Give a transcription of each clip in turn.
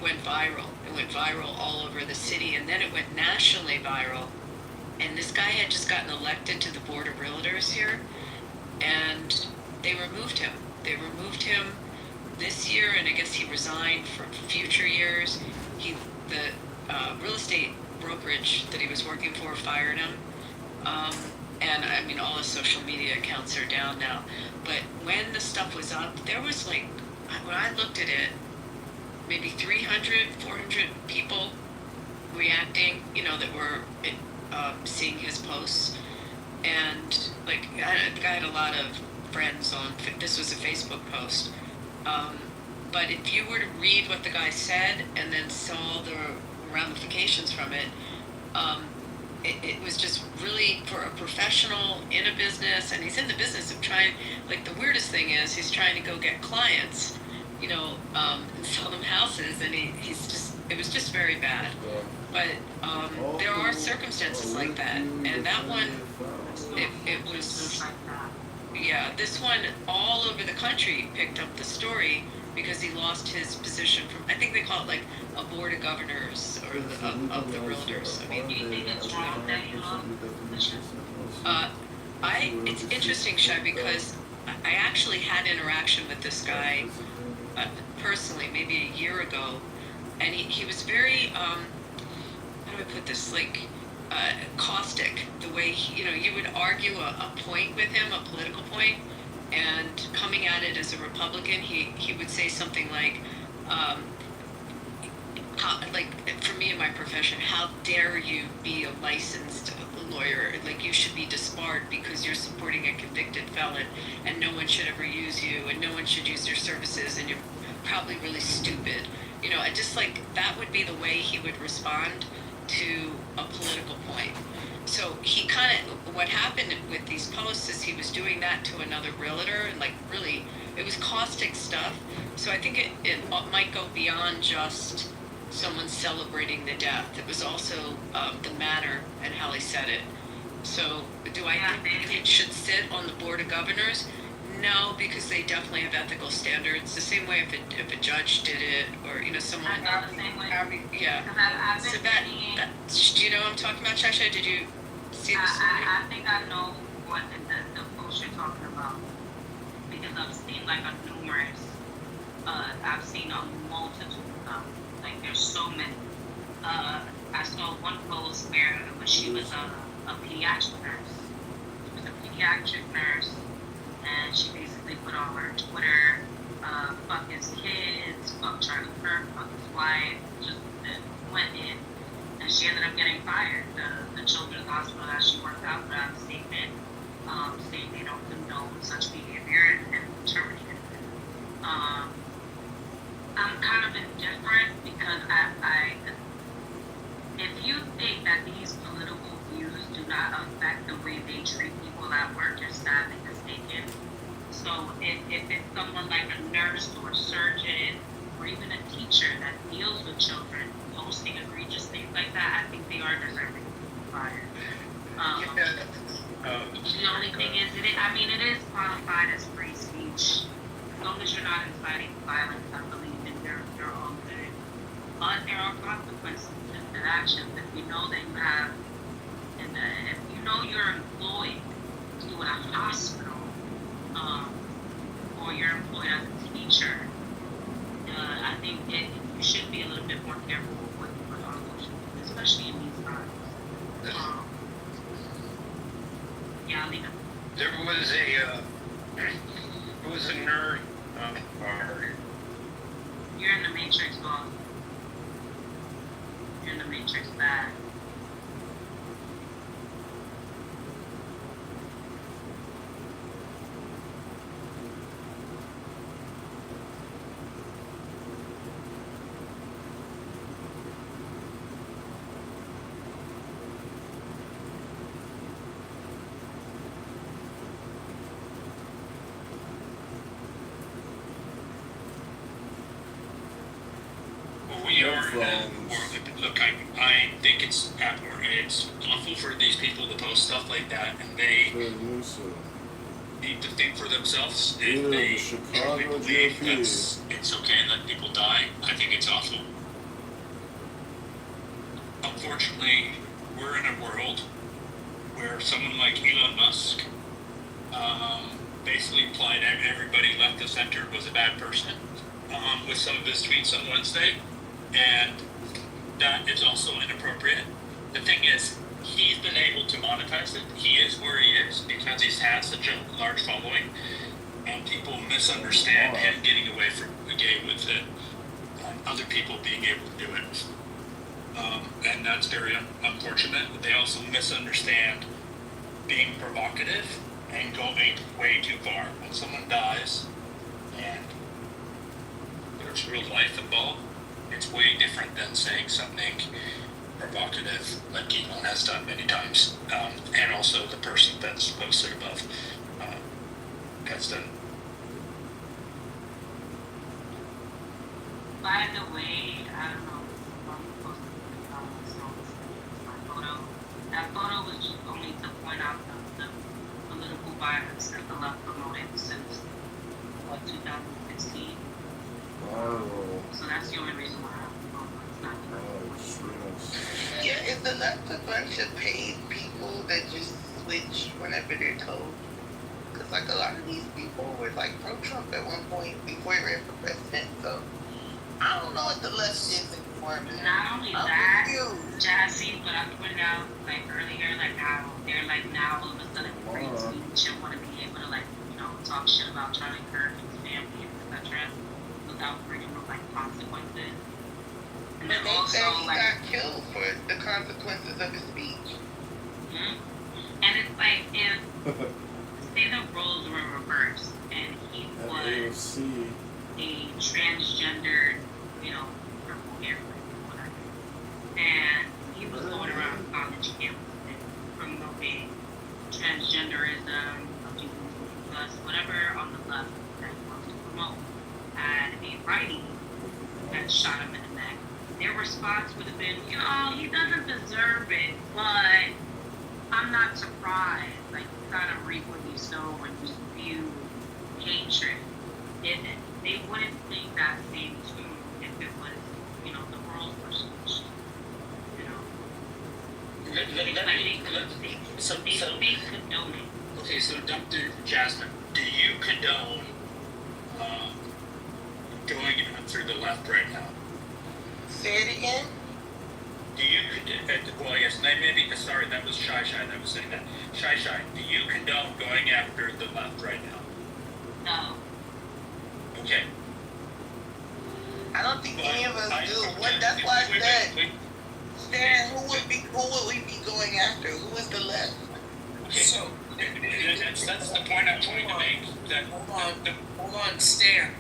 it went viral. It went viral all over the city, and then it went nationally viral. And this guy had just gotten elected to the Board of Realtors here, and they removed him. They removed him this year, and I guess he resigned for future years. The real estate brokerage that he was working for fired him. And I mean, all his social media accounts are down now. But when the stuff was up, there was like, when I looked at it, maybe 300, 400 people reacting, that were seeing his posts. And like, the guy had a lot of friends on, this was a Facebook post. But if you were to read what the guy said and then saw the ramifications from it, it was just really, for a professional in a business, and he's in the business of trying, like, the weirdest thing is he's trying to go get clients, and sell them houses, and it was just very bad. But there are circumstances like that, and that one, it was, yeah, this one all over the country picked up the story because he lost his position from, I think they call it like a board of governors or of the realtors. I mean, do you think it's wrong that he lost the position? It's interesting, Shai, because I actually had interaction with this guy personally maybe a year ago, and he was very, how do I put this, like, caustic, the way you would argue a point with him, a political point, and coming at it as a Republican, he would say something like, for me in my profession, how dare you be a licensed lawyer? Like, you should be disbarred because you're supporting a convicted felon, and no one should ever use you, and no one should use your services, and you're probably really stupid. I just, like, that would be the way he would respond to a political point. So he kind of, what happened with these posts is he was doing that to another realtor, and like, really, it was caustic stuff. So I think it might go beyond just someone celebrating the death. It was also the manner and how he said it. So do I think it should sit on the Board of Governors? No, because they definitely have ethical standards. The same way if a judge did it, or someone. I felt the same way. Yeah. I've So been seeing. do you know what I'm talking about, Shasha? Did you see the story? I think I know what the post you're talking about, because I've seen like a numerous. I've seen a multitude of them. Like, there's so many. I saw one post where she was a pediatric nurse. She was a pediatric nurse. And she basically put on her Twitter, fuck his kids, fuck Charlie Kirk, fuck his wife, just went in. And she ended up getting fired. The children's hospital that she worked out put out a statement saying they don't condone such behavior and terminated it. I'm kind of indifferent because if you think that these political views do not affect the way they treat people at work, you're sadly mistaken. So if it's someone like a nurse or a surgeon or even a teacher that deals with children posting egregious things like that, I think they are deserving to be fired. The only thing is, it is qualified as free speech. As long as you're not inciting violence, I believe they're all good. But there are consequences to their actions. If you know that you have, if you know you're employed to a hospital, or you're employed as a teacher, I think you should be a little bit more careful with all those, especially in these times. Yeah, I'll leave it. There was a nerd. You're in the Matrix, boss. You're in the Matrix bad. We are look, I think it's awful for these people to post stuff like that, and they need to think for themselves. If they truly believe it's okay and let people die, I think it's awful. unfortunately, we're in a world where someone like Elon Musk basically implied everybody left of center was a bad person with some of his tweets on Wednesday, and that is also inappropriate. The thing is, he's been able to monetize it. He is where he is because he's had such a large following, and people misunderstand him getting away with it, and other people being able to do it. And that's very unfortunate. They also misunderstand being provocative and going way too far. When someone dies and there's real life involved, it's way different than saying something provocative like Elon has done many times. And also the person that's posted above has done. By the way, I don't know if I'm supposed to my photo. That photo was just only to point out the political violence that the left promoted since 2016. So that's the only reason why I have the photo. It's not Yeah, is the left a bunch of paid people that just switch whenever they're told? Because like a lot of these people were like pro-Trump at one point before he ran for president, so I don't know what the left is anymore, man. Not only I'm that, confused. Jazzy, but I pointed out like earlier, like how they're like now all of a sudden free speech and want to be able to like, talk shit about Charlie Kirk and his family and etc. without bringing up like consequences. And But then they also said he like, got killed for the consequences of his speech. and it's like if say the roles were reversed and he was a transgendered, purple hair, whatever, and he was going around college campuses promoting transgenderism, plus whatever on the left that he wants to promote, had a writing that shot him in the neck. Their response would have been, he doesn't deserve it, but I'm not surprised. Like, you kind of reap what you sow when you spew hatred. They wouldn't think that same tune if it was, the roles were switched. They condone it. Okay, so Dr. Jasmine, do you condone going through the left right now? Say it again? Do you, well, yes, maybe, sorry, that was Shy that was saying that. Shy, do you condone going after the left right now? No. Okay. I don't think any of us do. Okay, That's why I said, wait. Stan, who would we be going after? Who is the left? Okay, so, that's the point I'm trying to make. That, Hold on, Stan.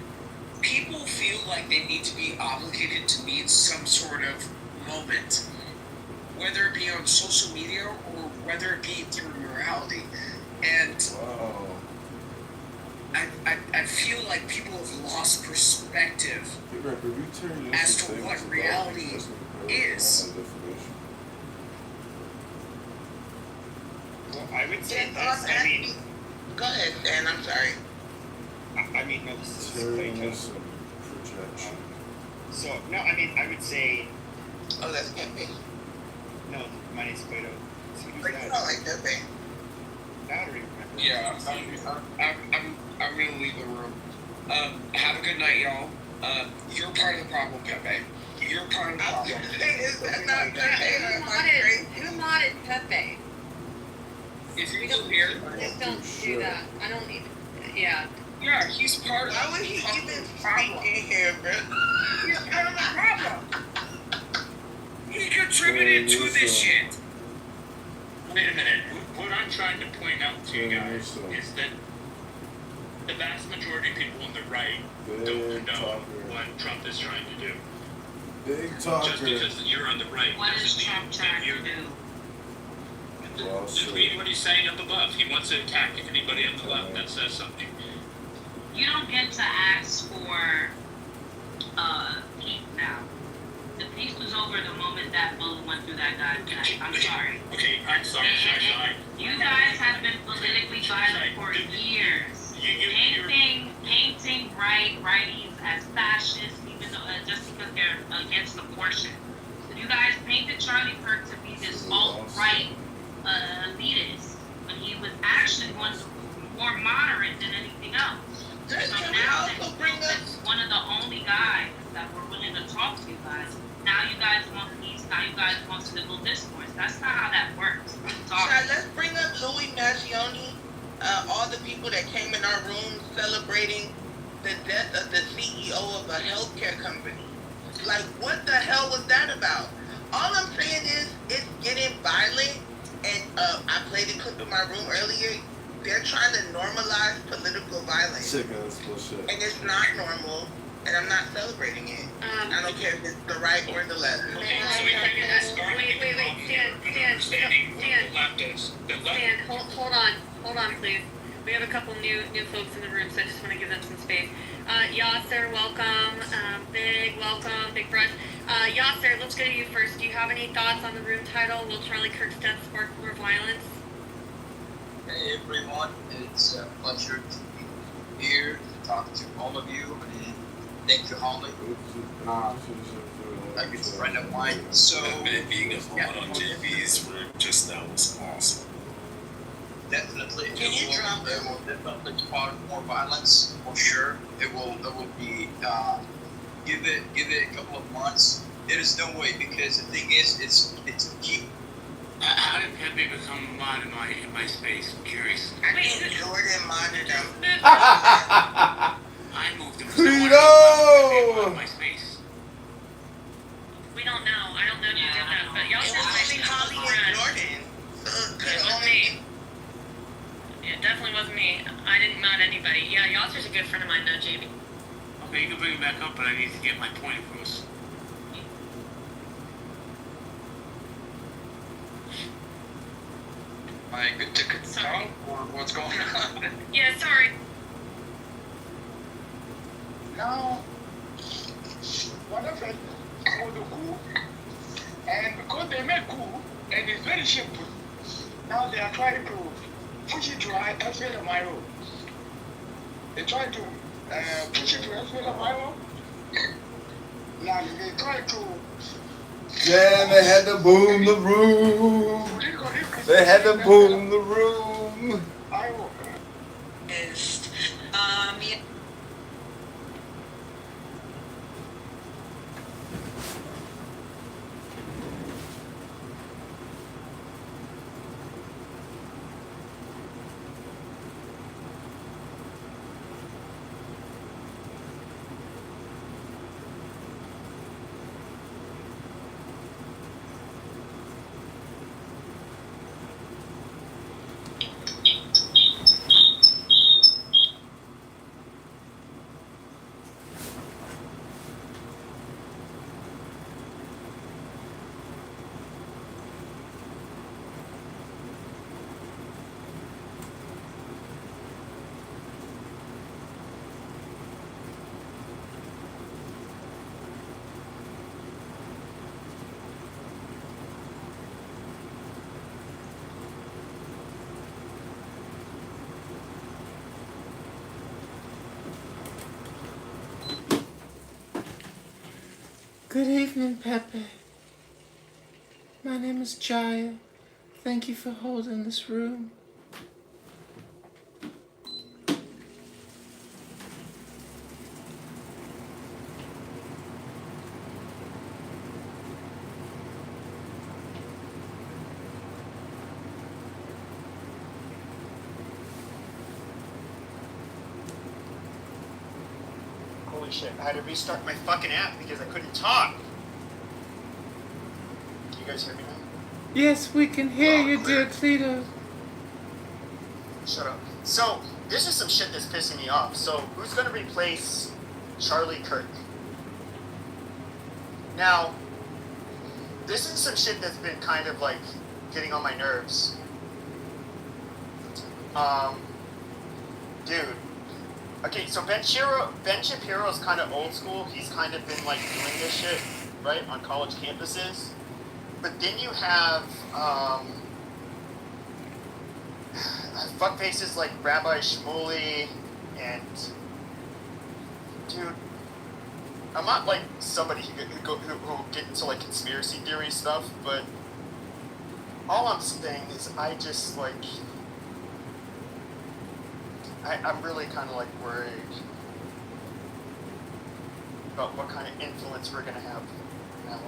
People feel like they need to be obligated to meet some sort of moment, whether it be on social media or whether it be through morality. And I feel like people have lost perspective as to what reality is. Well, I would say Yes, this. I'm asking. Go ahead, Stan. I'm sorry. I mean, no, this is Plato. So, no, I mean, I would say, Oh, that's Pepe. no, my name's Plato. So who's But you don't that? like Pepe. Battery. Yeah, I'm gonna leave the room. Have a good night, y'all. You're part of the problem, Pepe. You're part of the problem. Is that not Pepe? Or am I crazy? Who modded Pepe? If you're still here, Just don't do that. I don't need. Yeah. yeah, he's part of Why would he the even problem. speak in here, bro? He's part of the problem. He contributed to this shit. wait a minute. What I'm trying to point out to you guys is that the vast majority of people on the right don't condone what Trump is trying to do. Big talker. Just because you're on the right What is doesn't Trump mean trying that to you're... do? Just read what he's saying up above. He wants to attack anybody on the left that says something. You don't get to ask for peace now. The peace was over the moment that bullet went through that guy's neck. I'm sorry. Okay, I'm sorry, Shy. You guys have been politically violent for years. Painting righties as fascists, even though just because they're against abortion. You guys painted Charlie Kirk to be this alt-right elitist when he was actually one more moderate than anything else. So Can we now that also he bring up? was one of the only guys that were willing to talk to you guys, now you guys want peace, now you guys want civil discourse. That's not how that works. Sorry, let's bring up Louis Maggioni, all the people that came in our room celebrating the death of the CEO of a healthcare company. Like, what the hell was that about? All I'm saying is, it's getting violent, and I played a clip in my room earlier. They're trying to normalize political violence, Sick ass bullshit. and it's not normal, and I'm not celebrating it. I don't care if it's the right or the left. Okay, so we can get started. Understanding what the left is. The left. Dan, hold on, please. We have a couple new folks in the room, so I just want to give them some space. Yasser, welcome. Big welcome, Big Brush. Yasser, let's go to you first. Do you have any thoughts on the room title? Will Charlie Kirk's death spark more violence? Hey everyone, it's a pleasure to be here to talk to all of you, and thank you, Holly. Like it's a friend of mine. So being a part on JB's room just now was awesome. definitely, Can you drop it will definitely spark more violence for sure. It will be give it a couple of months. There is no way, because the thing is, it's keep. How did Pepe become a mod in my space? I'm curious. I think Jordan modded them. I moved him. Freedom! In my space. We don't know. I don't know who did that, but y'all It just was maybe probably Holly. Jordan. So it could It was only me. It definitely wasn't me. I didn't mod anybody. Yeah, Yasser's a good friend of mine, though, JB. Okay, you can bring him back up, but I need to get my point across. Am I good to Sorry. or what's going on? Yeah, sorry. Now, what happened for the coup, and because they made coup, and it's very simple, now they are trying to push it to SLMIO. They try to push it to SLMIO. Now they try to. Damn, they had to boom the room. They had to boom the room. Yeah. Good evening, Pepe. My name is Jaya. Thank you for holding this room. Holy shit, I had to restart my fucking app because I couldn't talk. Can you guys hear me now? Yes, we can hear you, dear Cleto. Shut up. So, this is some shit that's pissing me off. So, who's gonna replace Charlie Kirk? Now, this is some shit that's been kind of like getting on my nerves. Dude. Okay, so Ben Shapiro's kind of old school. He's kind of been like doing this shit, right, on college campuses. But then you have fuckfaces like Rabbi Shmuley and dude, I'm not like somebody who get into like conspiracy theory stuff, but all I'm saying is I just, like, I'm really kind of, like, worried about what kind of influence we're going to have now.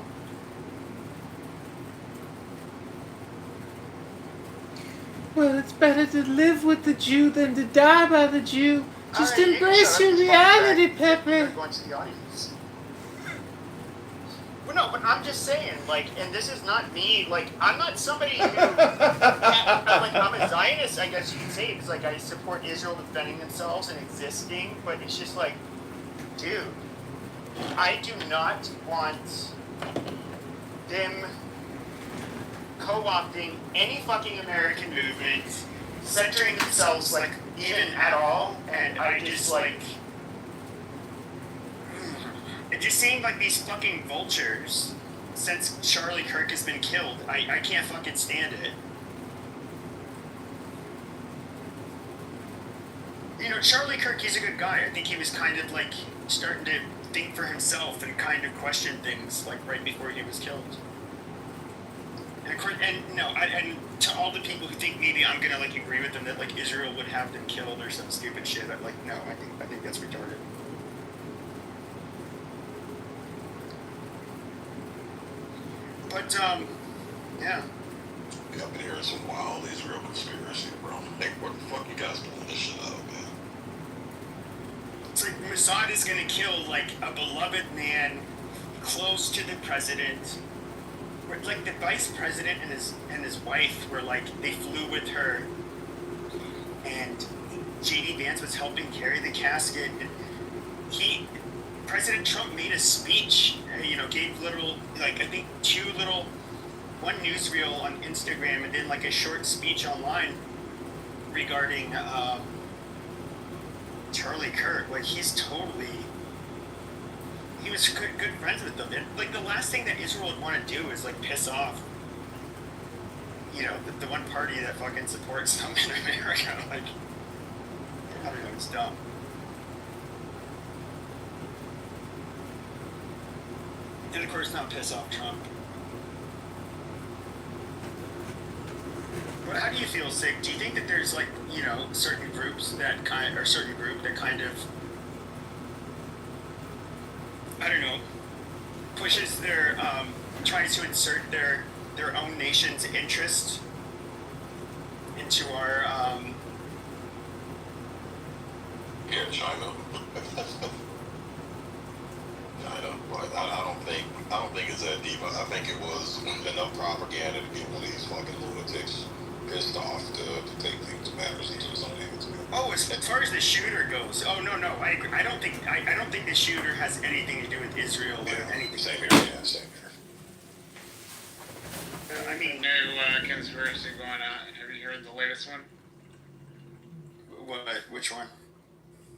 Well, it's better to live with the Jew than to die by the Jew. Just Alright, embrace your reality, Pepe. I'm going to the audience. Well, no, but I'm just saying, like, and this is not me, like, I'm not somebody who, I'm a Zionist, I guess you could say, because, like, I support Israel defending themselves and existing, but it's just like, dude, I do not want them co-opting any fucking American movement, centering themselves, like, even at all, and I just, like, it just seemed like these fucking vultures, since Charlie Kirk has been killed, I can't fucking stand it. You know, Charlie Kirk, he's a good guy. I think he was kind of, like, starting to think for himself and kind of question things, like, right before he was killed. And, of course, and to all the people who think maybe I'm gonna, like, agree with them that, like, Israel would have them killed or some stupid shit, I'm like, no, I think that's retarded. But, yeah. Yeah, I've been hearing some wild Israel conspiracy, bro. Like, what the fuck you guys pulling this shit out of, man? It's like Mossad is gonna kill, like, a beloved man close to the president. Like, the vice president and his wife were, like, they flew with her, and J.D. Vance was helping carry the casket, and President Trump made a speech, you know, gave little, like, I think one newsreel on Instagram, and then, like, a short speech online regarding Charlie Kirk. Like, he was good friends with them. And, like, the last thing that Israel would want to do is, like, piss off, you know, the one party that fucking supports them in America. Like, I don't know, it's dumb. And of course, not piss off Trump. But how do you feel, Sig? Do you think that there's, like, you know, certain group that kind of, I don't know, pushes their, tries to insert their own nation's interest into our, Yeah, China. China. But I don't think it's that deep. I think it was enough propaganda to get one of these fucking lunatics pissed off to take things matters into his own hands. Oh, as far as the shooter goes, I agree. I don't think the shooter has anything to do with Israel or anything. Same here. Yeah, same here. I mean, New conspiracy going on. Have you heard the latest one? what? Which one?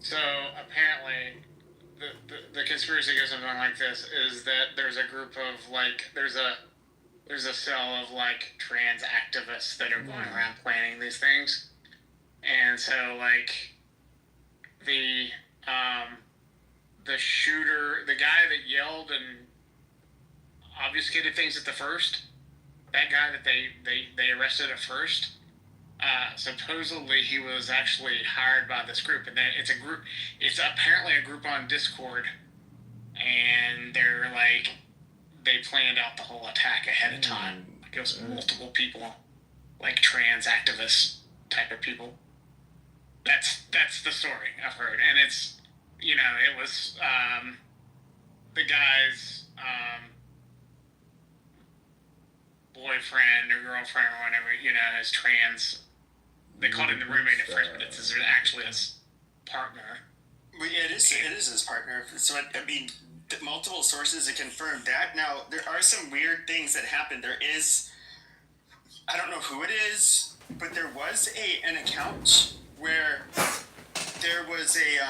So apparently, the conspiracy goes something like this: is that there's a group of, like, there's a cell of, like, trans activists that are going around planning these things, and so, like, the shooter, the guy that yelled and obfuscated things at the first, that guy that they arrested at first. Supposedly he was actually hired by this group, and then it's apparently a group on Discord, and they're like, they planned out the whole attack ahead of time. Like, it was multiple people, like trans activists type of people. That's the story I've heard, and it's, you know, it was the guy's boyfriend or girlfriend or whatever, you know, is trans. They called him the roommate at first, but it's actually his partner. Well, yeah, it is his partner. So, I mean, multiple sources have confirmed that. Now, there are some weird things that happen. There is, I don't know who it is, but there was an account where there was a,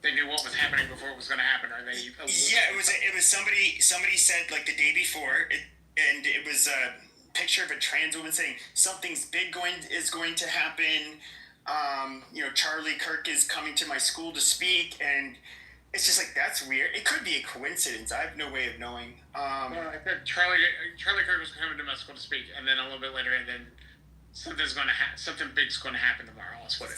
They knew what was happening before it was going to happen, or they? Yeah, it was somebody said, like, the day before, and it was a picture of a trans woman saying something's big is going to happen. You know, Charlie Kirk is coming to my school to speak, and it's just like, that's weird. It could be a coincidence. I have no way of knowing. Well, I think Charlie Kirk was coming to Mexico to speak, and then a little bit later, and then something big's going to happen tomorrow. That's what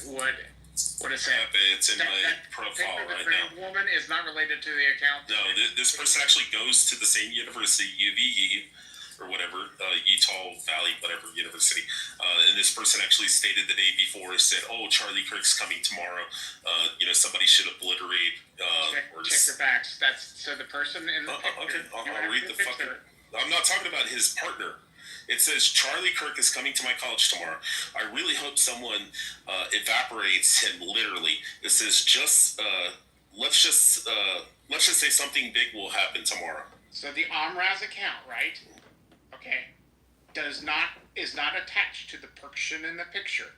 it said. It's in my profile right now. The woman is not related to the account. No, this person actually goes to the same university, UVE, or whatever, Utah Valley, whatever university. And this person actually stated the day before, said, "Oh, Charlie Kirk's coming tomorrow. Somebody should obliterate." Check your facts. So the person in the picture. Okay, I'll read the fucking. I'm not talking about his partner. It says Charlie Kirk is coming to my college tomorrow. I really hope someone evaporates him literally. It says let's just say something big will happen tomorrow. So the Omraz account, right? Okay, is not attached to the person in the picture.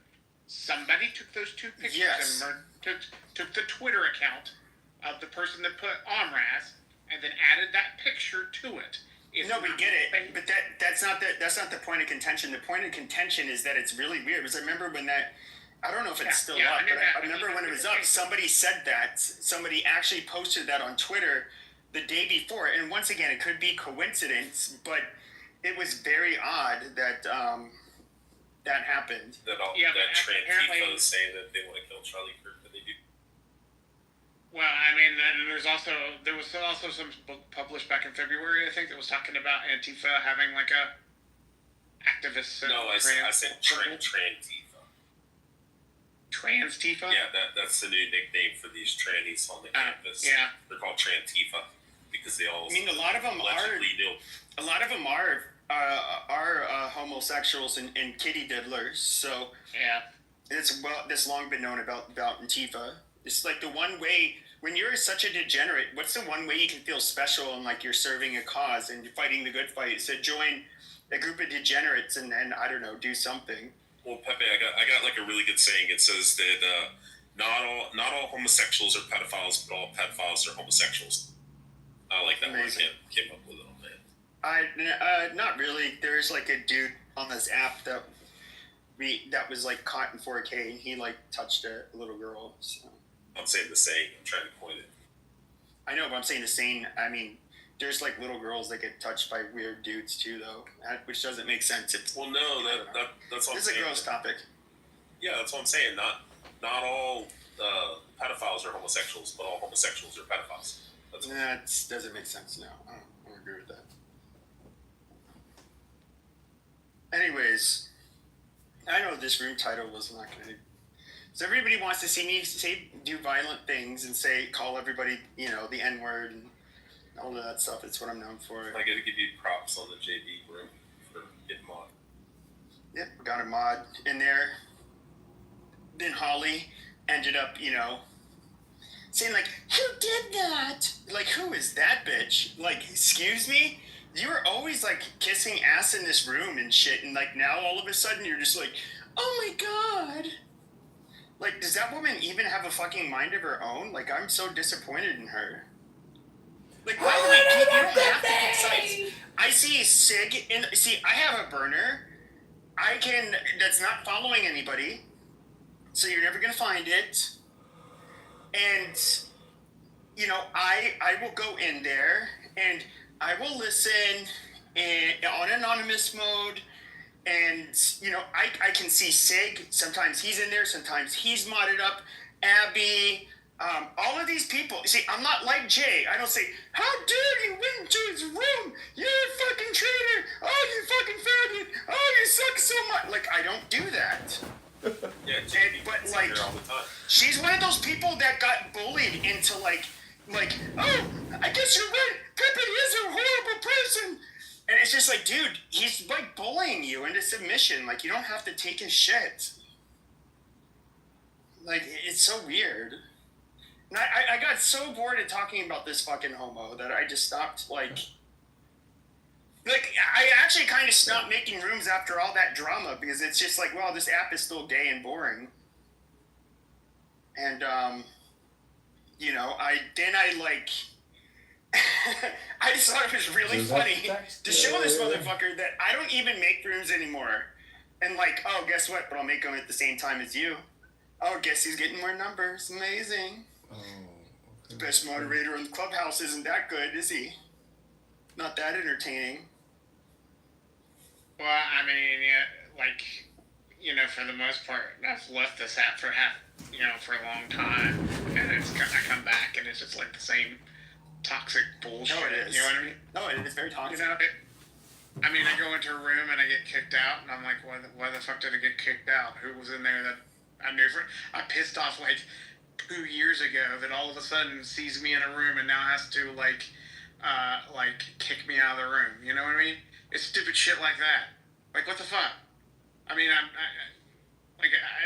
Somebody took those two pictures Yes. and took the Twitter account of the person that put Omraz and then added that picture to it. No, we get it, but that's not the point of contention. The point of contention is that it's really weird. Because I remember when I don't know if it's still up, but I remember when it was up, somebody said that. Somebody actually posted that on Twitter the day before. And once again, it could be coincidence, but it was very odd that that happened. That Trantifa is saying that they want to kill Charlie Kirk, but they do. Well, I mean, there was also some book published back in February, I think, that was talking about Antifa having like a activist. No, I said Trantifa. Trans-Tifa? Yeah, that's the new nickname for these trannies on the campus. Yeah, they're called Trantifa because they all. I mean, a lot of them are homosexuals and kitty diddlers. So yeah, it's long been known about Antifa. It's like the one way, when you're such a degenerate, what's the one way you can feel special and like you're serving a cause and you're fighting the good fight? So join a group of degenerates and I don't know, do something. Well, Pepe, I got like a really good saying. It says that not all homosexuals are pedophiles, but all pedophiles are homosexuals. I like that. Amazing. One. Came up with it on that. Not really. There's like a dude on this app that was like caught in 4K and he like touched a little girl. So. I'm saying the saying. I'm trying to coin it. I know, but I'm saying the saying. I mean, there's like little girls that get touched by weird dudes too, though, which doesn't make sense. Well, no, that's what I'm saying. This is a gross topic. Yeah, that's what I'm saying. Not all pedophiles are homosexuals, but all homosexuals are pedophiles. That doesn't make sense. No, I don't agree with that. Anyways, I know this room title was not going to. So everybody wants to see me do violent things and call everybody, the N-word and all of that stuff. It's what I'm known for. I got to give you props on the JB room for getting mod. Yep, got a mod in there. Then Holly ended up, saying like, "Who did that? Like, who is that bitch? Like, excuse me? You were always like kissing ass in this room and shit, and like now all of a sudden you're just like, oh my god." Like, does that woman even have a fucking mind of her own? Like, I'm so disappointed in her. Like, by the way, you don't have to pick sides. I see a SIG I have a burner. That's not following anybody. So you're never gonna find it. And, I will go in there and I will listen on anonymous mode. And, I can see Sig. Sometimes he's in there. Sometimes he's modded up. Abby. All of these people. See, I'm not like Jay. I don't say, how dare you went into his room? You're a fucking traitor. Oh, you fucking faggot. Oh, you suck so much. Like, I don't do that. Yeah, but, like, all the time. She's one of those people that got bullied into, like, oh, I guess you're right. Pepe is a horrible person. And it's just like, dude, he's like bullying you into submission. Like, you don't have to take his shit. Like, it's so weird. And I got so bored of talking about this fucking homo that I just stopped, I actually kind of stopped making rooms after all that drama because it's just like, well, this app is still gay and boring. And, I just thought it was really funny to show this motherfucker that I don't even make rooms anymore. And oh, guess what? But I'll make them at the same time as you. Oh, guess he's getting more numbers. Amazing. Oh, The best moderator in the clubhouse isn't that good, is he? Not that entertaining. Well, I mean, yeah, like, you know, for the most part, I've left this app for for a long time, and I come back and it's just like the same toxic bullshit. No, it is. You know what I mean? No, it is very toxic. You know, I mean, I go into a room and I get kicked out, and I'm like, why the fuck did I get kicked out? Who was in there that I knew? I pissed off like 2 years ago that all of a sudden sees me in a room and now has to like kick me out of the room. You know what I mean? It's stupid shit like that. Like, what the fuck? I mean, I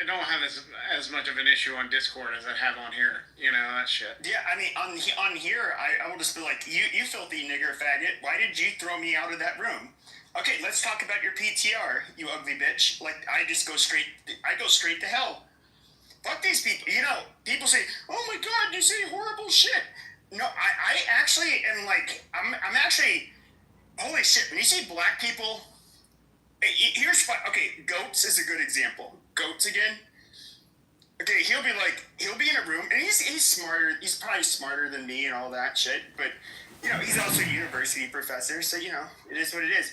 don't have as much of an issue on Discord as I have on here. You know, that shit. Yeah, I mean, on here, I will just be like, you filthy nigger faggot. Why did you throw me out of that room? Okay, let's talk about your PTR, you ugly bitch. Like, I go straight to hell. Fuck these people. You know, people say, oh my God, you say horrible shit. No, I actually am like, I'm actually, holy shit, when you see black people, here's fun. Okay, Goats is a good example. Goats again. Okay, he'll be in a room, and he's smarter, he's probably smarter than me and all that shit, but, you know, he's also a university professor, so, you know, it is what it is.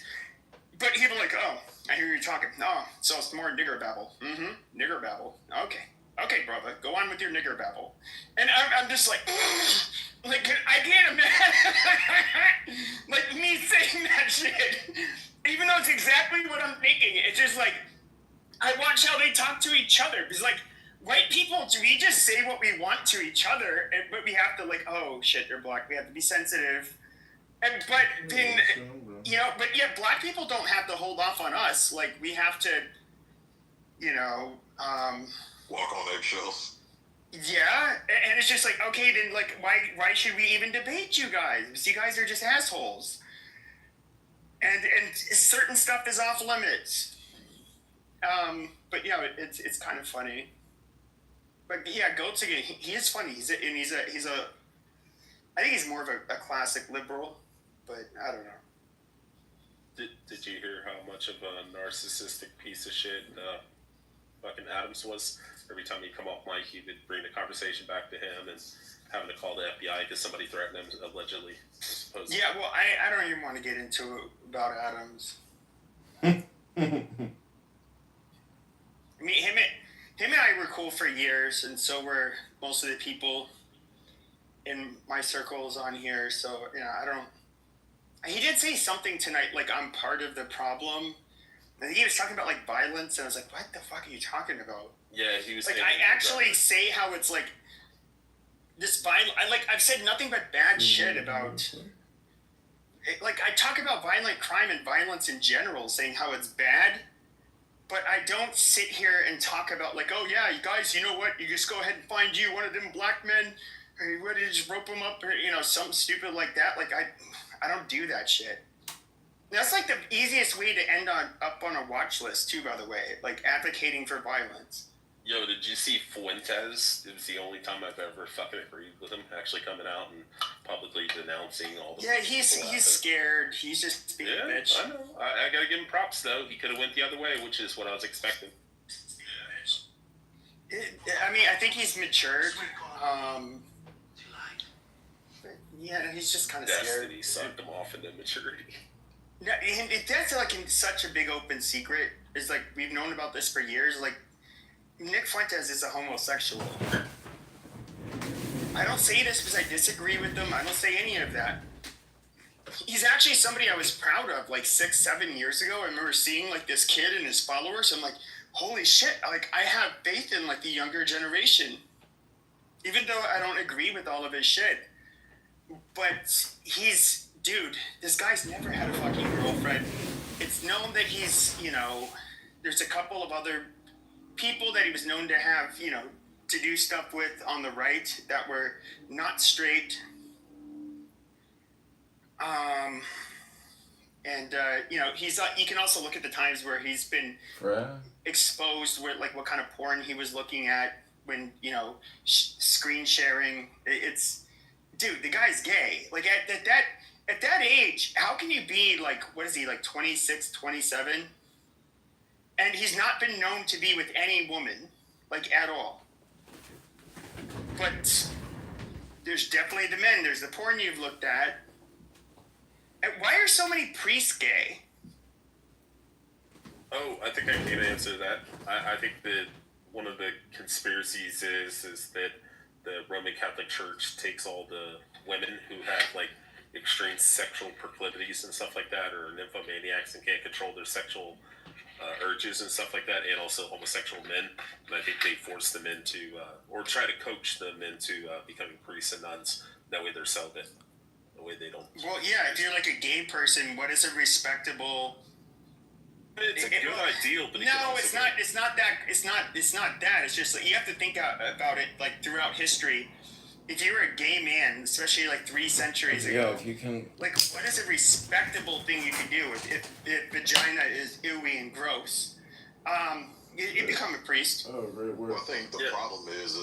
But he'll be like, oh, I hear you talking. No, so it's more nigger babble. Mm-hmm, nigger babble. Okay, brother, go on with your nigger babble. And I'm just like, like, I can't imagine, like, me saying that shit, even though it's exactly what I'm thinking. It's just like, I watch how they talk to each other, because, like, white people, we just say what we want to each other, but we have to, like, oh, shit, they're black, we have to be sensitive. But then, you know, but yeah, black people don't have to hold off on us. Like, we have to, you know, walk on eggshells. Yeah, and it's just like, okay, then, like, why should we even debate you guys? Because you guys are just assholes. And certain stuff is off limits. But yeah, it's kind of funny. But yeah, Goats again, he is funny. He's a I think he's more of a classic liberal, but I don't know. Did you hear how much of a narcissistic piece of shit fucking Adams was? Every time he'd come off mic, he would bring the conversation back to him and having to call the FBI because somebody threatened him, allegedly. Supposedly. Yeah, well, I don't even want to get into it about Adams. I mean, him and I were cool for years, and so were most of the people in my circles on here. So, you know, I don't. He did say something tonight, like, I'm part of the problem. I think he was talking about, like, violence, and I was like, what the fuck are you talking about? Yeah, he was like, I actually say how it's like this violent. I've said nothing but bad shit about. Like, I talk about violent crime and violence in general, saying how it's bad. But I don't sit here and talk about, like, oh yeah, you guys, you know what? You just go ahead and find you one of them black men, or you ready to just rope them up, or, you know, something stupid like that. Like, I don't do that shit. That's like the easiest way to end up on a watch list too, by the way. Like, advocating for violence. Yo, did you see Fuentes? It was the only time I've ever fucking agreed with him actually coming out and publicly denouncing all the. Yeah, he's scared. He's just being a bitch. I know. I gotta give him props though. He could have went the other way, which is what I was expecting. I mean, I think he's matured. Yeah, he's just kind of scared. Destiny sucked him off into maturity. Yeah, and that's like in such a big open secret. It's like, we've known about this for years. Like, Nick Fuentes is a homosexual. I don't say this because I disagree with him. I don't say any of that. He's actually somebody I was proud of, like 6-7 years ago. I remember seeing, like, this kid and his followers. I'm like, holy shit, like, I have faith in, like, the younger generation. Even though I don't agree with all of his shit. But dude, this guy's never had a fucking girlfriend. It's known that he's, you know, there's a couple of other people that he was known to have, you know, to do stuff with on the right that were not straight. You know, you can also look at the times where he's been exposed with, like, what kind of porn he was looking at when, you know, screen sharing. It's, dude, the guy's gay. Like, at that age, how can you be, like, what is he, like 26, 27? And he's not been known to be with any woman, like, at all. But there's definitely the men. There's the porn you've looked at. And why are so many priests gay? Oh, I think I can answer that. I think that one of the conspiracies is that the Roman Catholic Church takes all the women who have like extreme sexual proclivities and stuff like that, or nymphomaniacs and can't control their sexual urges and stuff like that, and also homosexual men. And I think they force them into, or try to coach them into becoming priests and nuns. That way they're celibate. That way they don't. Well, yeah, if you're like a gay person, what is a respectable? It's a good ideal, but no, it's not. It's not that. It's not that. It's just like, you have to think about it like throughout history. If you were a gay man, especially like 3 centuries ago, if you can, like what is a respectable thing you can do if vagina is ooey and gross? You become a priest. oh, great word. Well, I think the problem is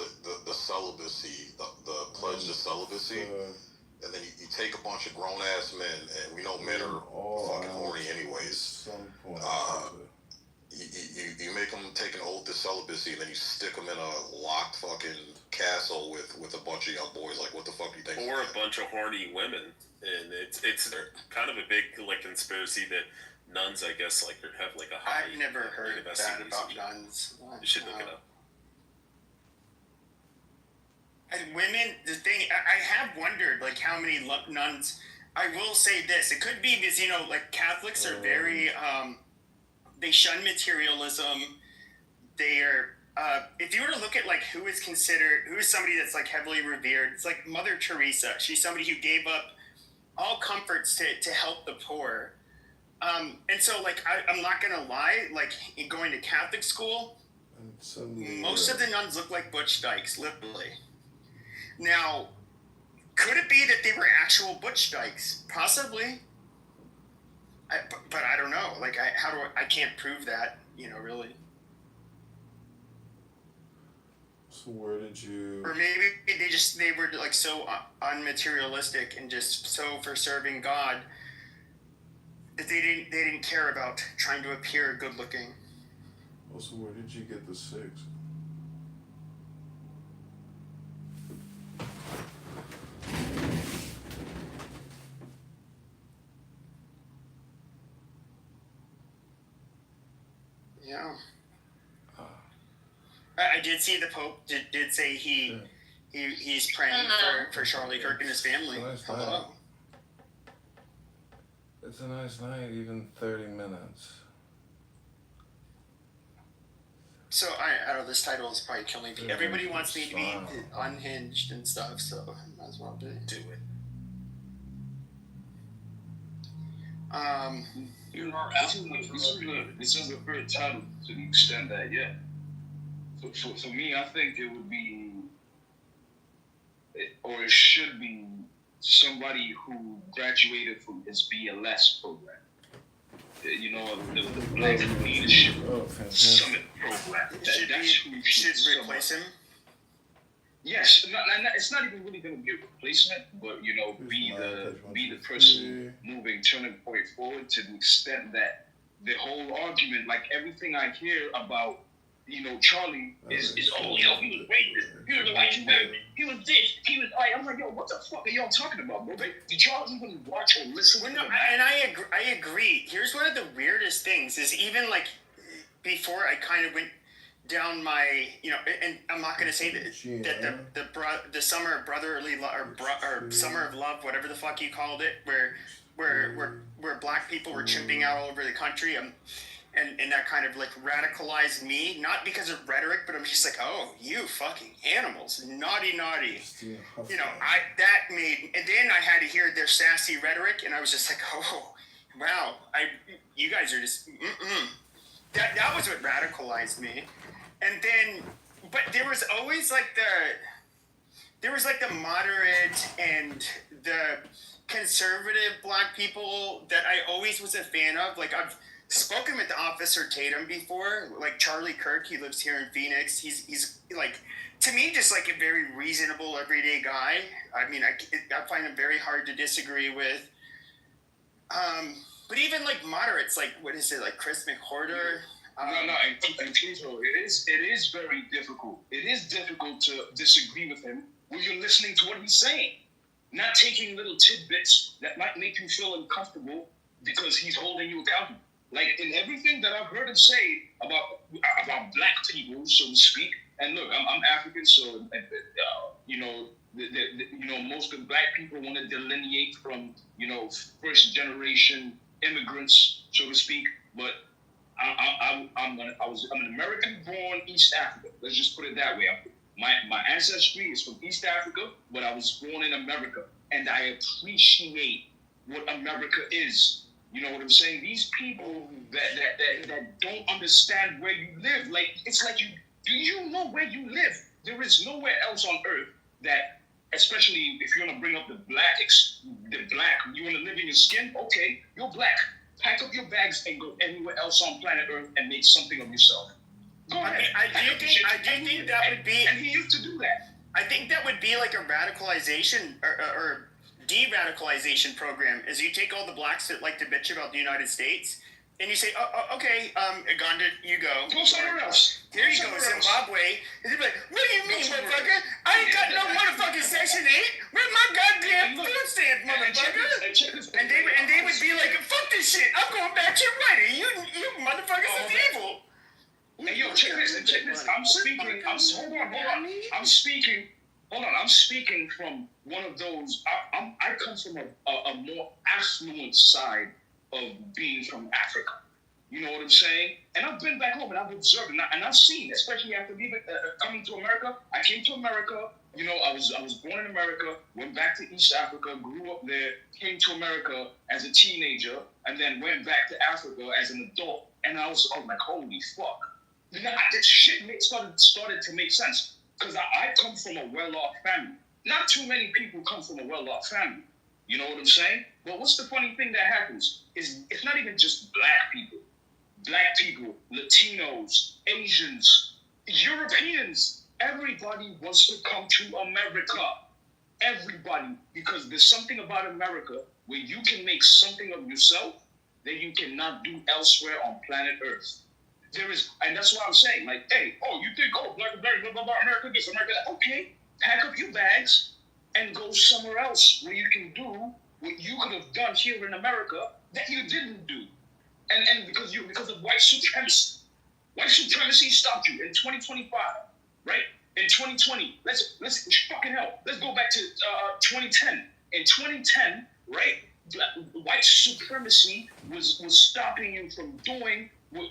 the celibacy, the pledge to celibacy, and then you take a bunch of grown ass men, and we know men are fucking horny anyways. You make them take an oath to celibacy, and then you stick them in a locked fucking castle with a bunch of young boys. Like, what the fuck do you think? Or a bunch of horny women, and it's kind of a big like conspiracy that nuns, I guess, like have like a high. I've never heard that about nuns. You should look it up. And women, the thing, I have wondered like how many nuns. I will say this: it could be because like Catholics are very. They shun materialism. They are. If you were to look at like who is somebody that's like heavily revered, it's like Mother Teresa. She's somebody who gave up all comforts to help the poor. And so like I'm not gonna lie, like in going to Catholic school, most of the nuns look like Butch Dykes, literally. Now, could it be that they were actual Butch Dykes? Possibly. But I don't know. Like I can't prove that, really. So where did you? Or maybe they were like so unmaterialistic and just so for serving God that they didn't care about trying to appear good looking. Also, where did you get the 6? Yeah. I did see the Pope did say he's praying for Charlie Kirk and his family. Hello. It's a nice night, even 30 minutes. So I don't know, this title is probably killing me. Everybody wants me to be unhinged and stuff, so I might as well do it. This is a great title to the extent that, for me, I think it would be, or it should be, somebody who graduated from his BLS program. The Black Leadership Summit program. Should replace him? Yes, it's not even really going to be a replacement, but be the person moving, turning point forward to the extent that the whole argument, like everything I hear about, Charlie is he was racist, he was a white supremacist, he was this, he was like, I'm like, yo, what the fuck are y'all talking about, bro? Did y'all even watch or listen? And I agree. Here's one of the weirdest things is even like before I kind of went down my, and I'm not going to say that the summer of brotherly love or summer of love, whatever the fuck you called it, where black people were chimping out all over the country, and that kind of like radicalized me, not because of rhetoric, but I'm just like, oh, you fucking animals, naughty. That made, and then I had to hear their sassy rhetoric, and I was just like, oh, wow, you guys are just, That was what radicalized me. And then, but there was always like the moderate and the conservative black people that I always was a fan of. Like I've spoken with Officer Tatum before, like Charlie Kirk. He lives here in Phoenix. He's like, to me, just like a very reasonable, everyday guy. I mean, I find him very hard to disagree with. But even like moderates, like what is it, like Chris McWhorter? And Tito, it is very difficult. It is difficult to disagree with him where you're listening to what he's saying, not taking little tidbits that might make you feel uncomfortable because he's holding you accountable. Like in everything that I've heard him say about black people, so to speak. And look, I'm African, so you know, most of black people want to delineate from first generation immigrants, so to speak. But I'm an American born East Africa. Let's just put it that way. My ancestry is from East Africa, but I was born in America, and I appreciate what America is. You know what I'm saying? These people that don't understand where you live, like it's like do you know where you live? There is nowhere else on earth that, especially if you want to bring up the black, you want to live in your skin. Okay, you're black. Pack up your bags and go anywhere else on planet Earth and make something of yourself. Go ahead. I do think that would be. And he used to do that. I think that would be like a radicalization or de-radicalization program. Is you take all the blacks that like to bitch about the United States, and you say, okay, Uganda, you go. Go somewhere else. Here you go, Zimbabwe. And they'd be like, what do you mean, motherfucker? I ain't got no motherfucking Section 8. Where's my goddamn food stamp, motherfucker? And they would be like, fuck this shit. I'm going back to writing. You motherfuckers is evil. Hey, yo, check this. I'm speaking. Hold on. I'm speaking from one of those. I come from a more affluent side of being from Africa. You know what I'm saying? And I've been back home and I've observed and I've seen, especially after leaving, coming to America. I came to America. You know, I was born in America, went back to East Africa, grew up there, came to America as a teenager, and then went back to Africa as an adult. And I was like, holy fuck. This shit started to make sense. Because I come from a well-off family. Not too many people come from a well-off family. You know what I'm saying? But what's the funny thing that happens is it's not even just black people. Black people, Latinos, Asians, Europeans. Everybody wants to come to America. Everybody. Because there's something about America where you can make something of yourself that you cannot do elsewhere on planet Earth. There is, and that's what I'm saying. Like, hey, you think, black, blah, blah, blah, America, this, America, that. Okay, pack up your bags and go somewhere else where you can do what you could have done here in America that you didn't do. And because of white supremacy. White supremacy stopped you in 2025, right? In 2020, let's fucking hell. Let's go back to 2010. In 2010, right? White supremacy was stopping you from doing what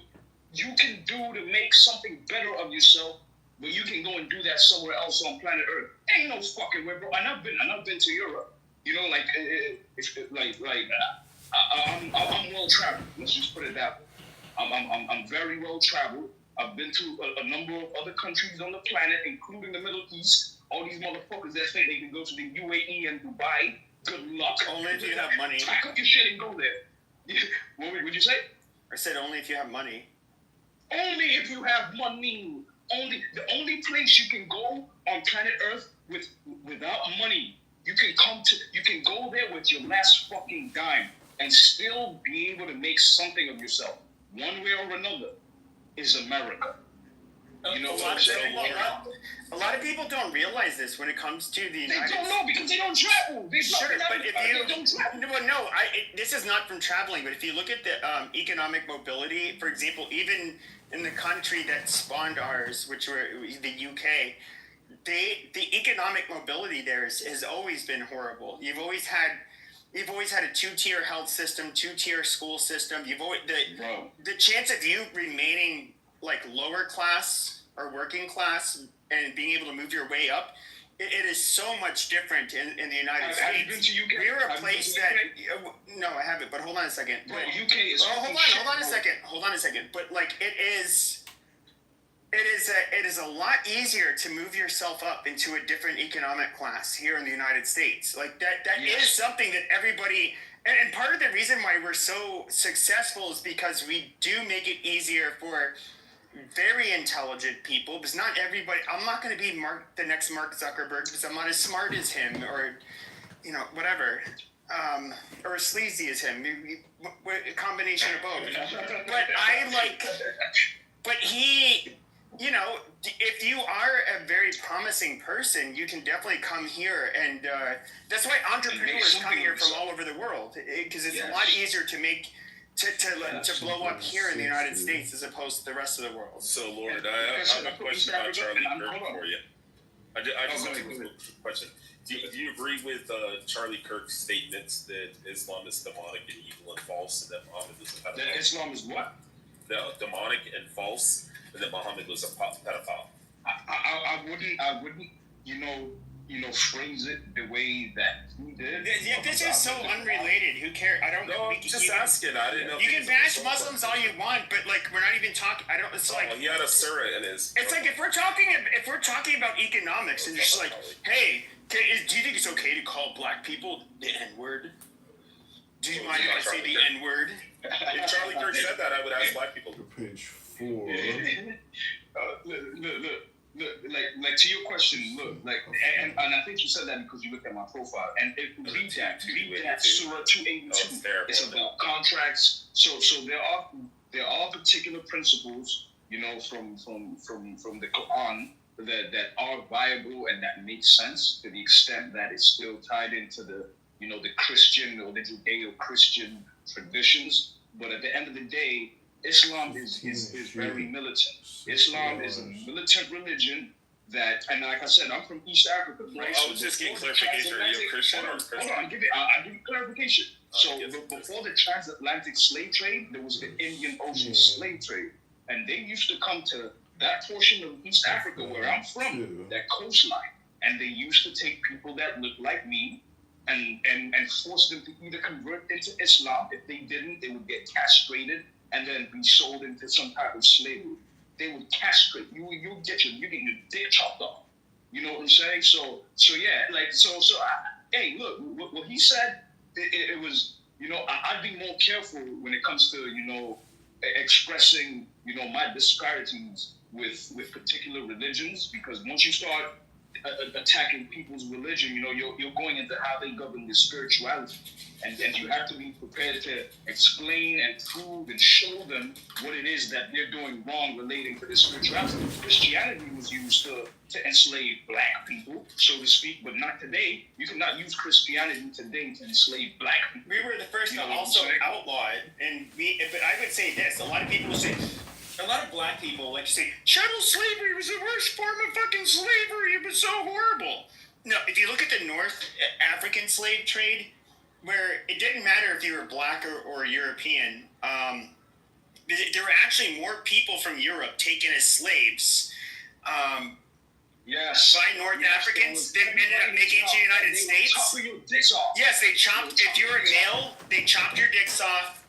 you can do to make something better of yourself, but you can go and do that somewhere else on planet Earth. Ain't no fucking way, bro. And I've been to Europe. You know, like I'm well traveled. Let's just put it that way. I'm very well traveled. I've been to a number of other countries on the planet, including the Middle East. All these motherfuckers that say they can go to the UAE and Dubai. Good luck. Only if you have money. Pack up your shit and go there. What would you say? I said only if you have money. Only if you have money. The only place you can go on planet Earth without money, you can go there with your last fucking dime and still be able to make something of yourself, one way or another, is America. You know what I'm saying? A lot of people don't realize this when it comes to the United States. They don't know because they don't travel. They don't travel. Well, no, this is not from traveling, but if you look at the economic mobility, for example, even in the country that spawned ours, which were the UK, the economic mobility there has always been horrible. You've always had a two-tier health system, two-tier school system. The chance of you remaining like lower class or working class and being able to move your way up, it is so much different in the United States. Have you been to UK? We're a place that no, I haven't. But hold on a second. Bro, UK is. Hold on a second. But like it is a lot easier to move yourself up into a different economic class here in the United States. Like that is something that everybody. And part of the reason why we're so successful is because we do make it easier for very intelligent people, because not everybody. I'm not going to be the next Mark Zuckerberg because I'm not as smart as him, or whatever, or as sleazy as him. A combination of both. But you know, if you are a very promising person, you can definitely come here, and that's why entrepreneurs come here from all over the world, because it's a lot easier to make to blow up here in the United States as opposed to the rest of the world. So, Lord, I have a question about Charlie Kirk for you. I just have a question. Do you agree with Charlie Kirk's statements that Islam is demonic and evil and false, and that Muhammad was a pedophile? That Islam is what? Demonic and false, and that Muhammad was a pedophile. I wouldn't, phrase it the way that he did. Yeah, this is so unrelated. Who cares? I don't know. No, just asking. I didn't know. You can bash Muslims all you want, but like we're not even talking. I don't. It's like he had a surah in his. It's like if we're talking about economics, and it's like, hey, do you think it's okay to call black people the N-word? Do you mind if I say the N-word? If Charlie Kirk said that, I would ask black people. Page 4. Look, to your question, and I think you said that because you looked at my profile, and read that Surah 282. It's about contracts. So there are particular principles, from the Quran that are viable and that make sense to the extent that it's still tied into the the Christian or the Judeo-Christian traditions. But at the end of the day, Islam is very militant. Islam is a militant religion that, and like I said, I'm from East Africa, right? I was just getting clarification. Are you a Christian or a Christian? Hold on, I'll give you clarification. So before the transatlantic slave trade, there was the Indian Ocean slave trade. And they used to come to that portion of East Africa where I'm from, that coastline. And they used to take people that looked like me and force them to either convert into Islam. If they didn't, they would get castrated and then be sold into some type of slavery. They would castrate you. You get your dick chopped off. You know what I'm saying? So yeah, hey, look, what he said, it was, I'd be more careful when it comes to, expressing, my disparities with particular religions, because once you start attacking people's religion, you're going into how they govern their spirituality, and you have to be prepared to explain and prove and show them what it is that they're doing wrong relating to their spirituality. Christianity was used to enslave black people, so to speak, but not today. You cannot use Christianity today to enslave black people. We were the first to also outlaw it, but I would say this: a lot of people say. A lot of black people like to say, chattel slavery was the worst form of fucking slavery. It was so horrible. No, if you look at the North African slave trade, where it didn't matter if you were black or European, there were actually more people from Europe taken as slaves yes. by North Africans than ended up making it to the United States. Chopping your dicks off. Yes, they chopped, if you were male, they chopped your dicks off.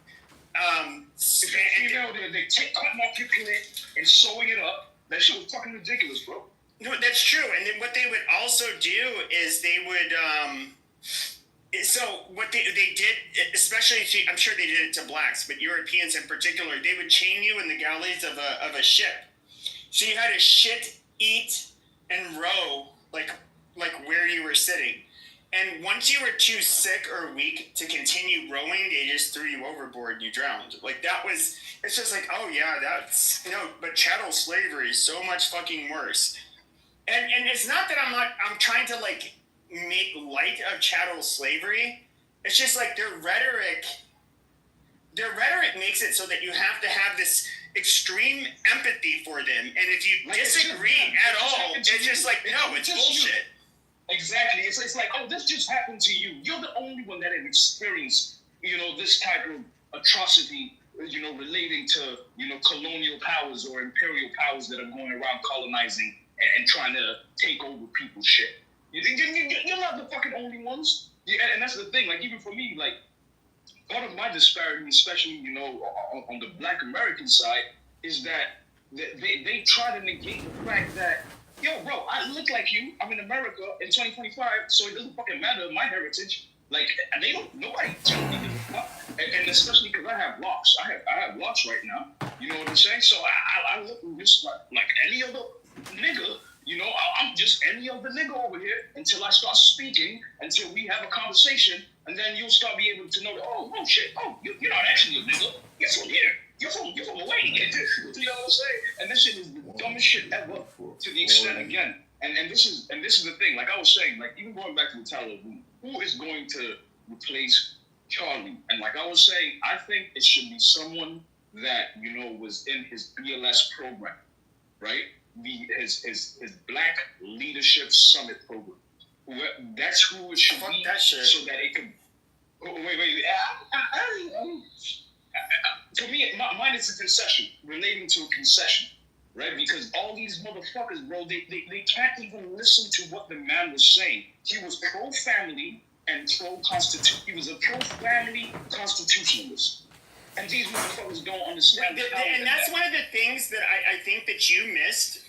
If you're female, they take cotton off your clit and sewing it up. That shit was fucking ridiculous, bro. No, that's true. And then what they would also do is they would, so what they did, especially, I'm sure they did it to blacks, but Europeans in particular, they would chain you in the galleys of a ship. So you had to shit, eat, and row like where you were sitting. And once you were too sick or weak to continue rowing, they just threw you overboard and you drowned. Like it's just like, oh yeah, but chattel slavery is so much fucking worse. And it's not that I'm trying to like make light of chattel slavery. It's just like their rhetoric makes it so that you have to have this extreme empathy for them. And if you disagree at all, it's just like, no, it's bullshit. Exactly. It's like, oh, this just happened to you. You're the only one that has experienced, this type of atrocity, relating to, colonial powers or imperial powers that are going around colonizing and trying to take over people's shit. You're not the fucking only ones. Yeah, and that's the thing. Like, even for me, like, part of my disparity, especially, on the Black American side, is that they try to negate the fact that, yo, bro, I look like you. I'm in America in 2025, so it doesn't fucking matter my heritage. Like, nobody telling me and especially because I have locks. I have locks right now. You know what I'm saying? So I look just like any other nigga. I'm just any other nigga over here until I start speaking, until we have a conversation, and then you'll start being able to know that, oh shit, you're not actually a nigga. You're from here. You're from away. You know what I'm saying? And this shit is the dumbest shit ever. To the extent again, and this is the thing. Like I was saying, like even going back to the Tyler, who is going to replace Charlie? And like I was saying, I think it should be someone that was in his BLS program, right? His Black Leadership Summit program. That's who it should be, so that it can. Wait. For me, mine is a concession, relating to a concession, right? Because all these motherfuckers, bro, they can't even listen to what the man was saying. He was pro-family and pro-constitution. He was a pro-family constitutionalist. And these motherfuckers don't understand. And that's one of the things that I think that you missed.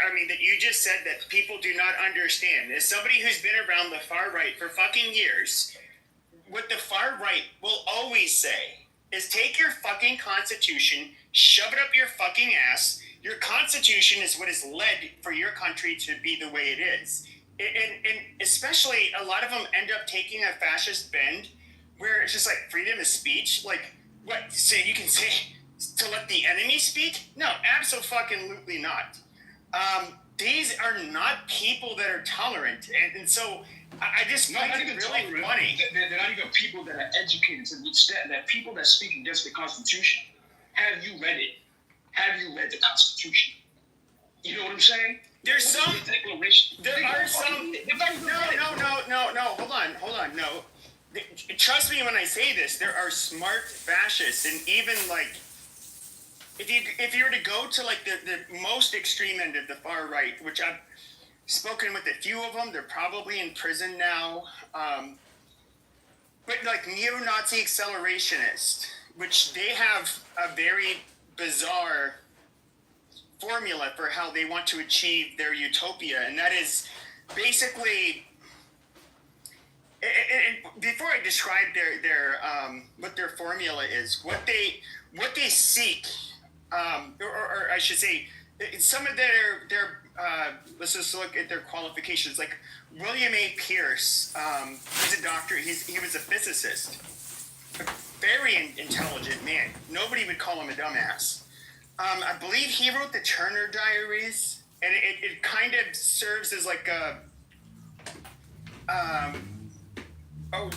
I mean, that you just said that people do not understand. As somebody who's been around the far right for fucking years, what the far right will always say is take your fucking constitution, shove it up your fucking ass. Your constitution is what has led for your country to be the way it is. And especially a lot of them end up taking a fascist bend where it's just like freedom of speech. Like, what? So you can say to let the enemy speak? No, absolutely not. These are not people that are tolerant. And so I just find it really funny. They're not even people that are educated to the extent that people that speak against the Constitution. Have you read it? Have you read the Constitution? You know what I'm saying? There's some. There are some. No. Hold on. No. Trust me when I say this. There are smart fascists, and even like, if you were to go to like the most extreme end of the far right, which I've spoken with a few of them, they're probably in prison now. But like neo-Nazi accelerationists, which they have a very bizarre formula for how they want to achieve their utopia, and that is basically. And before I describe their what their formula is, what they seek, or I should say, some of their let's just look at their qualifications. Like William A. Pierce, he's a doctor. He was a physicist, a very intelligent man. Nobody would call him a dumbass. I believe he wrote the Turner Diaries, and it kind of serves as like a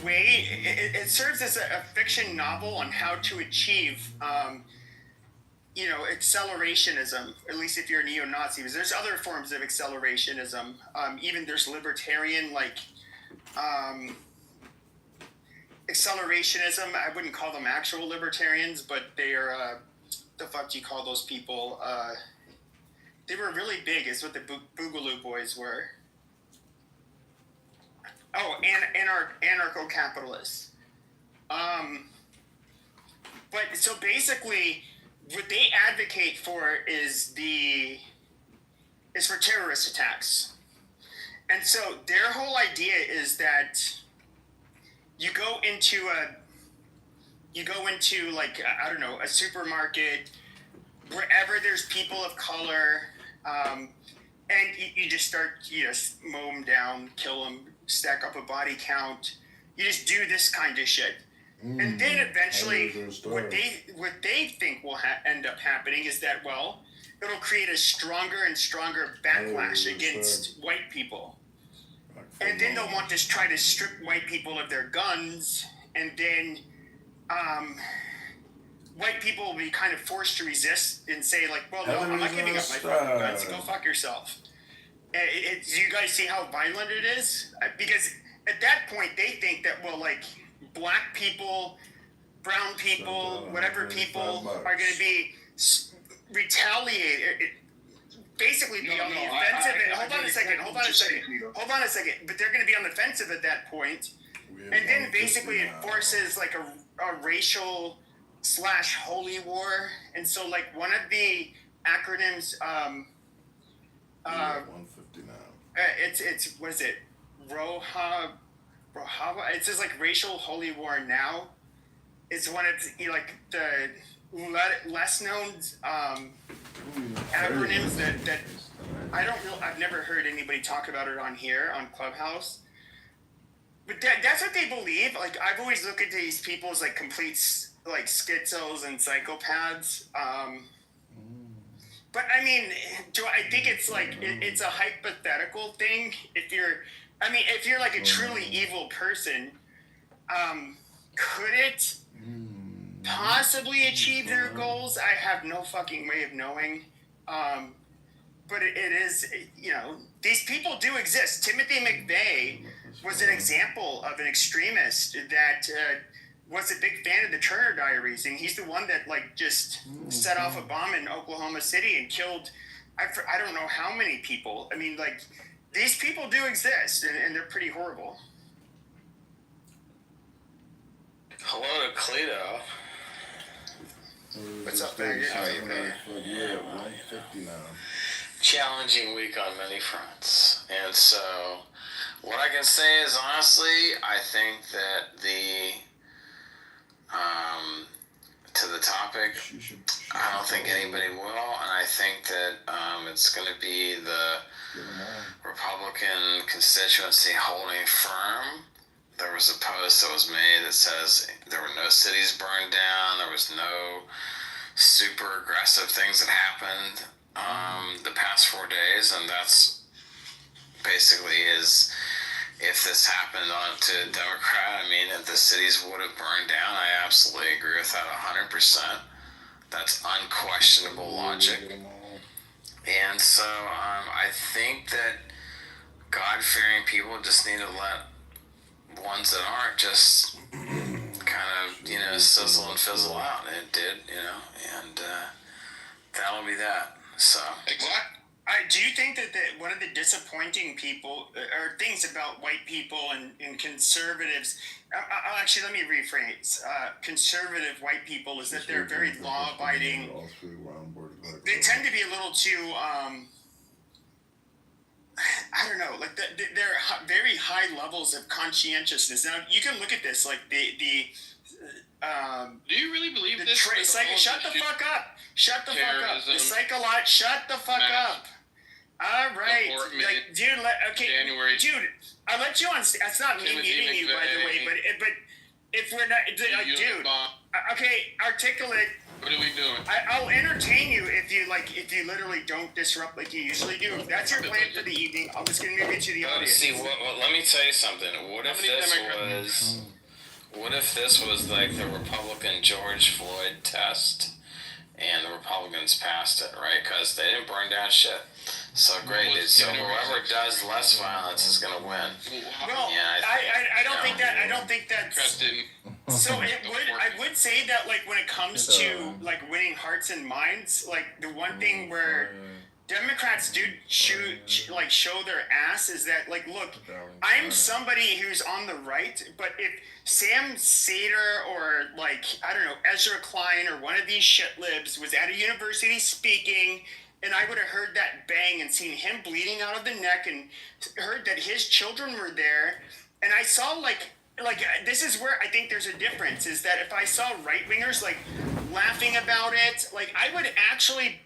way. It serves as a fiction novel on how to achieve, accelerationism. At least if you're a neo-Nazi, because there's other forms of accelerationism. Even there's libertarian, like accelerationism. I wouldn't call them actual libertarians, but they are. The fuck do you call those people? They were really big. Is what the Boogaloo Boys were. Oh, anarcho-capitalists. But so basically, what they advocate for is for terrorist attacks. And so their whole idea is that you go into like, I don't know, a supermarket, wherever there's people of color, and you just start, mow them down, kill them, stack up a body count. You just do this kind of shit. And then eventually, what they think will end up happening is that, well, it'll create a stronger and stronger backlash against white people. And then they'll want to try to strip white people of their guns, and then white people will be kind of forced to resist and say, like, well, no, I'm not giving up my fucking guns. Go fuck yourself. Do you guys see how violent it is? Because at that point, they think that, well, like, black people, brown people, whatever people are going to be retaliated. Basically be on the offensive. Hold on a second. But they're going to be on the offensive at that point. And then basically it forces like a racial / holy war. And so like one of the acronyms, 159. It's what is it? Rohava. It says like racial holy war now. It's one of like the less known acronyms that I've never heard anybody talk about it on here on Clubhouse. But that's what they believe. Like I've always looked at these people as like complete like schizos and psychopaths. But I mean, I think it's like it's a hypothetical thing. If you're like a truly evil person, could it possibly achieve their goals? I have no fucking way of knowing. But it is, these people do exist. Timothy McVeigh was an example of an extremist that was a big fan of the Turner Diaries, and he's the one that just set off a bomb in Oklahoma City and killed, I don't know how many people. I mean, these people do exist, and they're pretty horrible. Hello to Cleto. What's up, man? How are you, man? Yeah, 150 now. Challenging week on many fronts. And so, what I can say is, honestly, I think that to the topic, I don't think anybody will, and I think that it's going to be the Republican constituency holding firm. There was a post that was made that says there were no cities burned down, there was no super aggressive things that happened the past 4 days, and that's basically if this happened to a Democrat, I mean, if the cities would have burned down, I absolutely agree with that 100%. That's unquestionable logic. And so I think that God-fearing people just need to let ones that aren't just kind of, sizzle and fizzle out. And it did, and that'll be that. So. Exactly. Do you think that one of the disappointing people or things about white people and conservatives, I'll actually, let me rephrase, conservative white people is that they're very law-abiding. They tend to be a little too, I don't know, they're very high levels of conscientiousness. Now, you can look at this, do you really believe this? Shut the fuck up. Shut the fuck up. The psychologist, shut the fuck up. All right. January. Dude, I let you on. That's not me muting you, by the way, but if we're not, dude. Okay, articulate. What are we doing? I'll entertain you if you literally don't disrupt like you usually do. If that's your plan for the evening, I'm just gonna move you to the audience. See, let me tell you something. What if this was like the Republican George Floyd test, and the Republicans passed it, right? Because they didn't burn down shit. So great, dude. So whoever does less violence is gonna win. Well, I don't think that. I don't think that's. So I would say that when it comes to winning hearts and minds, the one thing where Democrats do show their ass is that look, I'm somebody who's on the right, but if Sam Sater or I don't know, Ezra Klein or one of these shit libs was at a university speaking, and I would have heard that bang and seen him bleeding out of the neck and heard that his children were there, and I saw this is where I think there's a difference, is that if I saw right-wingers laughing about it, I would actually,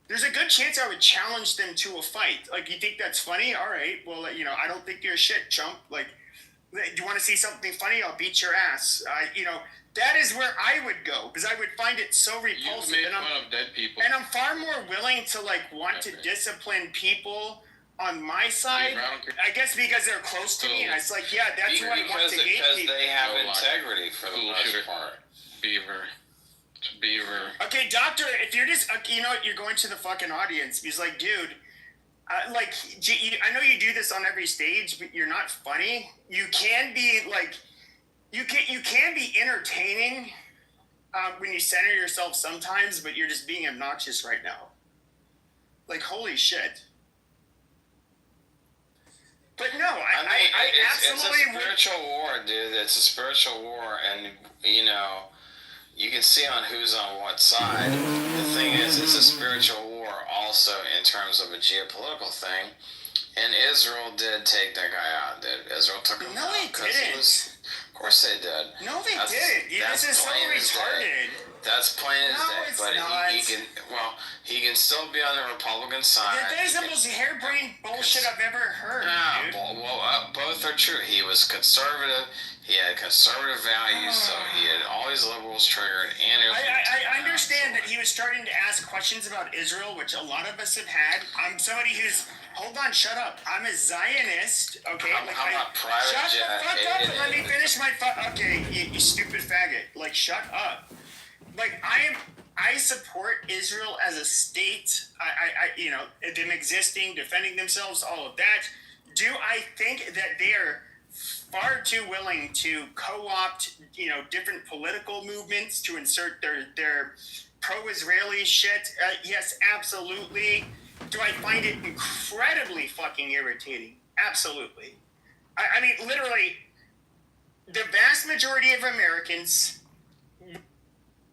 there's a good chance I would challenge them to a fight. You think that's funny? All right, well, I don't think you're a shit, chump. Do you want to see something funny? I'll beat your ass. That is where I would go, because I would find it so repulsive. You've made fun of dead people. And I'm far more willing to want to discipline people on my side. I guess because they're close to me, and it's that's who I want to gate people. Because they have integrity for the most part. Beaver. Okay, doctor, if you're just, you're going to the fucking audience. He's dude, I know you do this on every stage, but you're not funny. You can be you can be entertaining when you center yourself sometimes, but you're just being obnoxious right now. Holy shit. But no, I absolutely it's a spiritual war, dude. It's a spiritual war, and you can see on who's on what side. The thing is, it's a spiritual war also in terms of a geopolitical thing. And Israel did take that guy out, dude. Israel took him out. No, they didn't. Of course they did. No, they didn't. This is so retarded. That's plain as day. But he can still be on the Republican side. That is the most harebrained bullshit I've ever heard. Dude. Both are true. He was conservative. He had conservative values, so he had all these liberals triggered. And I understand that he was starting to ask questions about Israel, which a lot of us have had. I'm somebody who's, hold on, shut up. I'm a Zionist, okay? I'm a private shut jet. the fuck up and let me finish my okay, you stupid faggot. Like, shut up. Like, I support Israel as a state. I you know, them existing, defending themselves, all of that. Do I think that they are far too willing to co-opt, you know, different political movements to insert their pro-Israeli shit? Yes, absolutely. Do I find it incredibly fucking irritating? Absolutely. I mean, literally, the vast majority of Americans.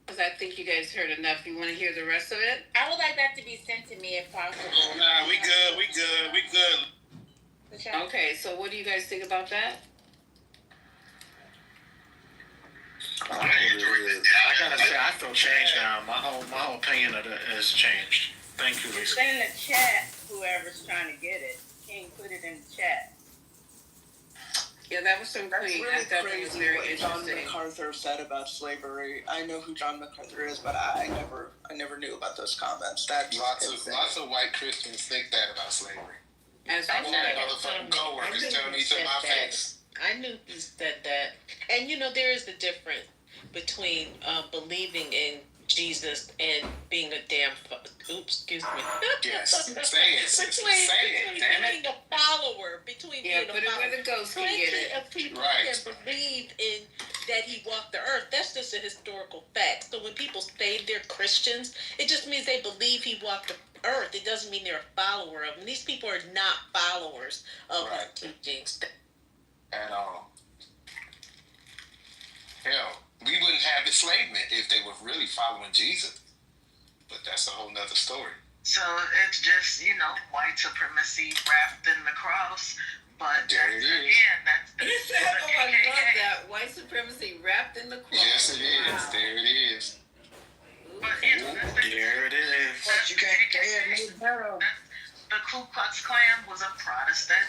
Because I think you guys heard enough. You want to hear the rest of it? I would like that to be sent to me if possible. Nah, we good. Okay, so what do you guys think about that? I gotta say, I feel changed now. My whole opinion of it has changed. Thank you, It's Lisa. in the chat, whoever's trying to get it. King put it in the chat. Yeah, that was so That's clean. really I thought it was crazy very what John interesting. MacArthur said about slavery. I know who John MacArthur is, but I never knew about those comments. That's Lots of white Christians think that about slavery. As I I know said, motherfucking coworkers tell me to my face. I knew he said that. And you know, there is the difference between believing in Jesus and being a damn excuse me. Yes, say it, damn it. Being a follower, between yeah, being put a it follower. where the ghost can get Plenty it. of people Right. can believe in that he walked the earth. That's just a historical fact. So when people say they're Christians, it just means they believe he walked the earth. It doesn't mean they're a follower of him. These people are not followers of his teachings. At all. Hell, we wouldn't have enslavement if they were really following Jesus. But that's a whole nother story. So it's just, you know, white supremacy wrapped in the cross. But There it is. again, that's the You said, oh, I love that. White supremacy wrapped in the cross. Yes, it is. Wow. There it is. But you know, There it is. but you can't the Ku Klux Klan was a Protestant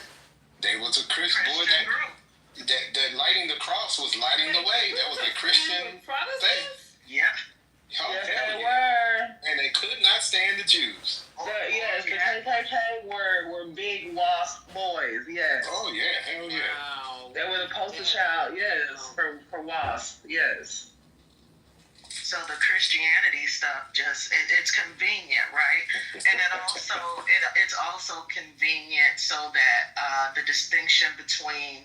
They was a Christian boy Christian group. that lighting the cross was lighting the way. That was a Christian thing. Yeah. Oh, Yes, hell they yeah. were. And they could not stand the Jews. Yes, the KKK were big WASP boys. Yes. Oh yeah, hell yeah. Wow. They were the poster child. Yes, for WASP. Yes. So the Christianity stuff it's convenient, right? And it's also convenient so that the distinction between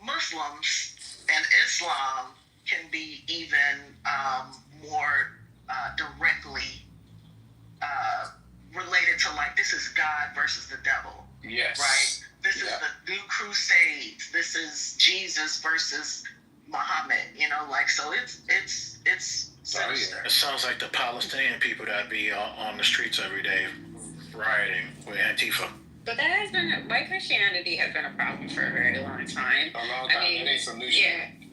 Muslims and Islam can be even more directly related to, like, this is God versus the devil. Yes. Right? This is the new crusades. This is Jesus versus Muhammad. You know, like, so it's sinister. It sounds like the Palestinian people that be on the streets every day rioting with Antifa. But that has been, white Christianity has been a problem for a very long time. A long time. I mean, It ain't some new shit.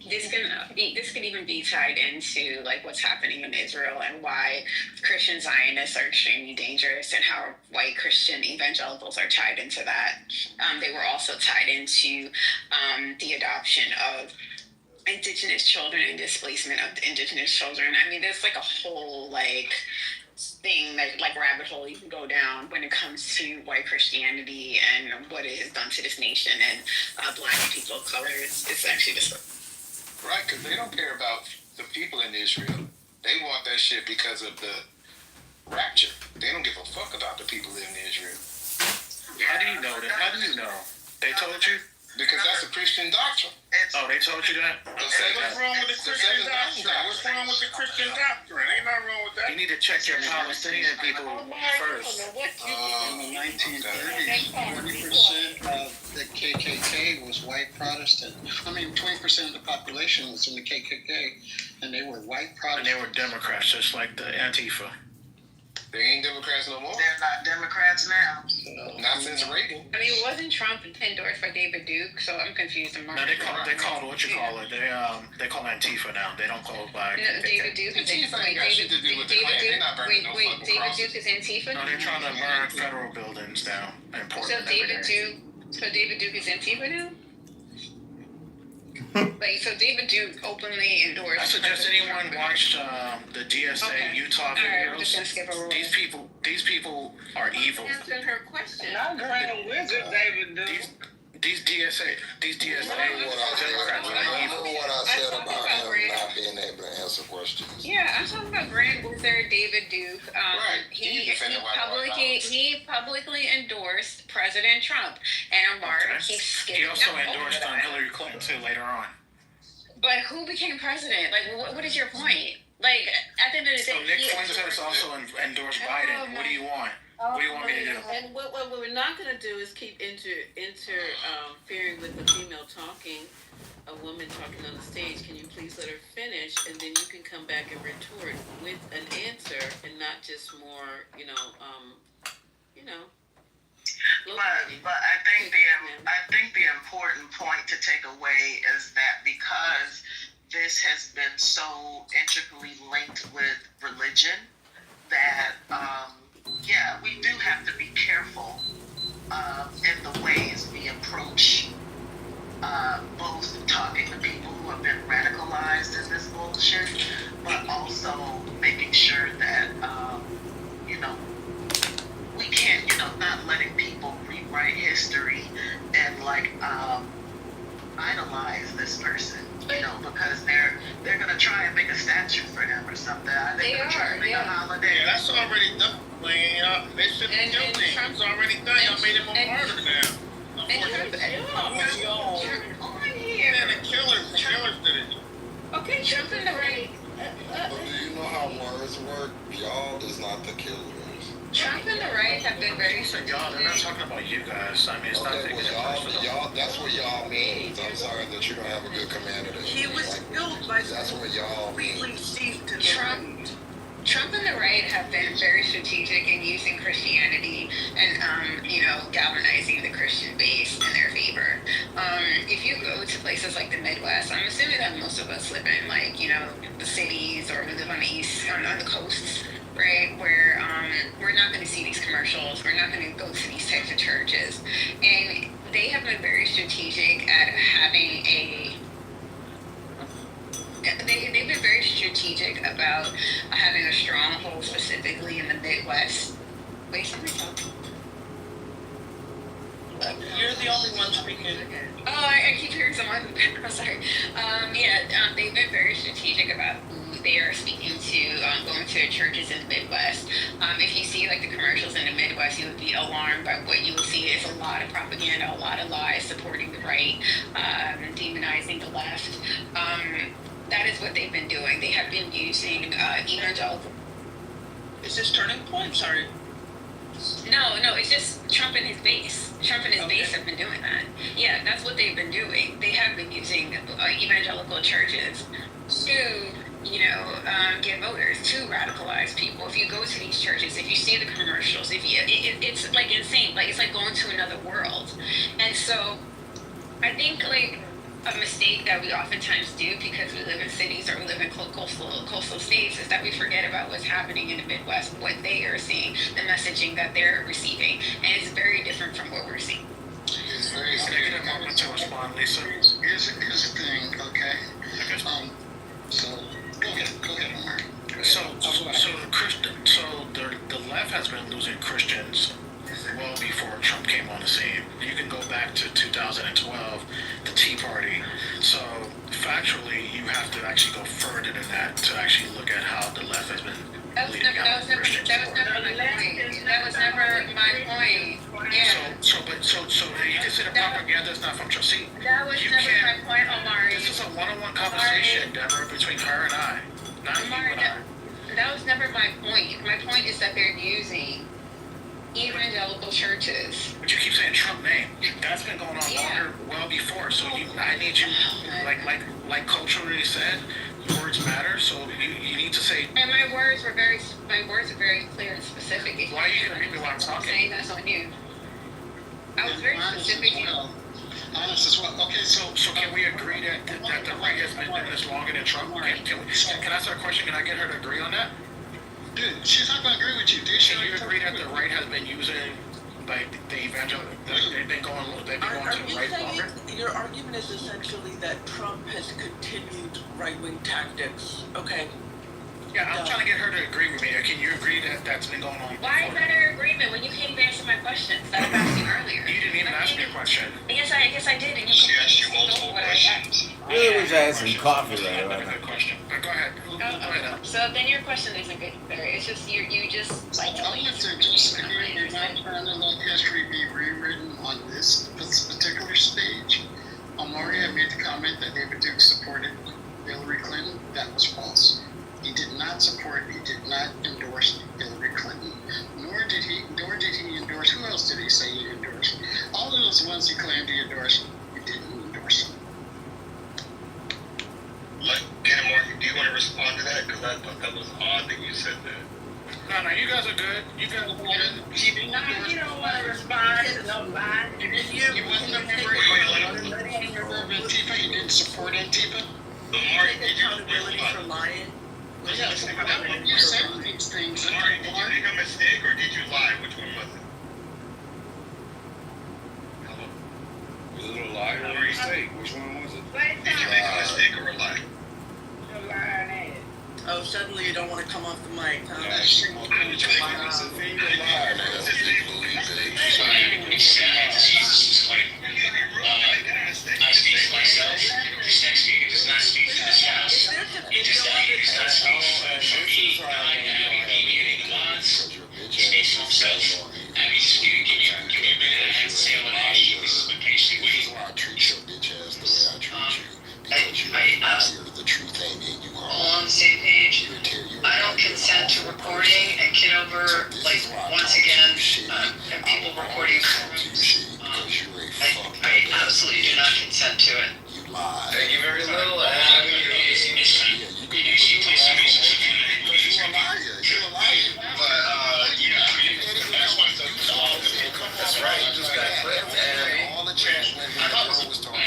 yeah, this can even be tied into like what's happening in Israel and why Christian Zionists are extremely dangerous and how white Christian evangelicals are tied into that. They were also tied into the adoption of indigenous children and displacement of indigenous children. I mean, there's like a whole like thing that like rabbit hole you can go down when it comes to white Christianity and what it has done to this nation and black people of color. It's actually just Right, because they don't care about the people in Israel. They want that shit because of the rapture. They don't give a fuck about the people in Israel. How do you know that? How do you know? They told you? Because that's a Christian doctrine. Oh, they told you that? What's wrong with the Christian doctrine? What's wrong with the Christian doctrine? Ain't nothing wrong with that. You need to check your Palestinian people first. In the 1930s, 20% of the KKK was white Protestant. I mean, 20% of the population was in the KKK, and they were white And Protestant. they were Democrats, just like the Antifa. They ain't Democrats no more. They're not Democrats now. Not since Reagan. I mean, wasn't Trump endorsed by David Duke? So I'm confused. No, they call what you call it. They call Antifa now. They don't call it black. No, David Duke is Antifa ain't got shit to do with the Klan. They're not burning no fucking David crosses. Duke is Antifa? No, they're trying to burn federal buildings down in Portland. So David Duke is Antifa now? Like, so David Duke openly endorsed. I suggest anyone watch the DSA Okay. Utah All right, we're videos. just gonna skip over These people are evil. Answering her question. Not Grand Wizard, David Duke. These DSA Democrats are evil. Remember what I said about him not being able to answer questions. Yeah, I'm talking about Grand Wizard David Duke. Right. He publicly endorsed President Trump, and Amara keeps skipping. He also over endorsed that. Hillary Clinton too later on. But who became president? Like, what is your point? Like, at the end of the day, So Nick Fuentes also endorsed Biden. What do you want? What do you want me to do? And what we're not going to do is keep interfering with the female talking, a woman talking on the stage. Can you please let her finish, and then you can come back and retort with an answer, and not just more, But I think the important point to take away is that because this has been so intricately linked with religion, that we do have to be careful in the ways we approach both talking to people who have been radicalized in this bullshit, but also making sure that we can't, not letting people rewrite history and idolize this person, because they're gonna try and make a statue for them or something. They're gonna try and make a holiday. Yeah, that's already done. They should be guilty. It's already done. Y'all made him a martyr now. And the killers did it. Okay, Trump in the right. But do you know how words work? Y'all is not the killers. Trump and the right have been very Y'all, they're not talking about you guys. I mean, it's not taking it personal. Y'all, that's what y'all means. I'm sorry that you don't have a good command of the He was killed by that's what y'all means. steeped in Trump and the right have been very strategic in using Christianity and, galvanizing the Christian base in their favor. If you go to places like the Midwest, I'm assuming that most of us live in, the cities, or we live on the east, on the coasts, right, where we're not going to see these commercials, we're not going to go to these types of churches. And they have been very strategic at having they've been very strategic about having a stronghold specifically in the Midwest. Wait, somebody talking. You're the only one speaking. Oh, I keep hearing someone in the background, sorry. They've been very strategic about who they are speaking to, going to churches in the Midwest. If you see the commercials in the Midwest, you would be alarmed by what you will see is a lot of propaganda, a lot of lies supporting the right, demonizing the left. That is what they've been doing. They have been using evangelical. Is this Turning Point? Sorry. No, it's just Trump and his base. Trump and his base have been doing that. Yeah, that's what they've been doing. They have been using evangelical churches to, get voters, to radicalize people. If you go to these churches, if you see the commercials, it's insane. It's like going to another world. And so, I think a mistake that we oftentimes do because we live in cities or we live in coastal states is that we forget about what's happening in the Midwest, what they are seeing, the messaging that they're receiving, and it's very different from what we're seeing. It's very Can I get a moment to respond, Lisa? Here's the thing, okay? So go ahead, Omar. The left has been losing Christians well before Trump came on the scene. You can go back to 2012, the Tea Party. So factually, you have to actually go further than that to actually look at how the left has been leading out Christians. That was never my point. Yeah. So you consider propaganda is not from Trump. See, that was never my point, Omari. This is a one-on-one conversation, Deborah, between her and I, not Omari, you and I. That was never my point. My point is that they're using evangelical churches. But you keep saying Trump name. That's been going on longer, well before. So I need you, like culturally said, words matter. So you need to say. And my words are very clear and specific. Why are you gonna read me while I'm talking? Saying that's on you. I was very specific. Honest as well. Okay, so can we agree that the right has been doing this longer than Trump? Can I ask her a question? Can I get her to agree on that? Dude, she's not going to agree with you, dude. Can you agree that the right has been using like the evangel, they've been going to the right longer. Your argument is essentially that Trump has continued right-wing tactics. Okay. Yeah, I'm trying to get her to agree with me. Can you agree that that's been going on? Why is that her agreement when you can't even answer my questions that I'm asking earlier? You didn't even ask me a question. Yes, I did. And you She asked you multiple questions. Really wish I had some coffee right That's a now. good question. But go ahead. Go ahead. So then your question isn't good either. It's just you just like to I wanted to just again, you're not trying to let history be rewritten on this particular stage. Maria made the comment that David Duke supported Hillary Clinton. That was false. He did not support, he did not endorse Hillary Clinton, nor did he endorse, who else did he say he endorsed? All of those ones he claimed he endorsed, he didn't endorse them. Like, do you want to respond to that? Because I thought that was odd that you said that. No, you guys are good. You guys are good. You don't want to respond to no lie. You wasn't a member of Antifa, you didn't support Antifa? Marty, did you Accountability for lying. You said these things. Marty, did you make a mistake or did you lie? Which one was it? Hello? Was it a lie or a mistake? Which one was it? Did you make a mistake or a lie? You're lying ass. Oh, suddenly you don't want to come off the mic, huh? All on the same page. I don't consent to recording and Kitover, like, once again, and people recording rooms. I absolutely do not consent to it. Thank you very little. And that's right. You just got clipped and all the chat when the girl was talking.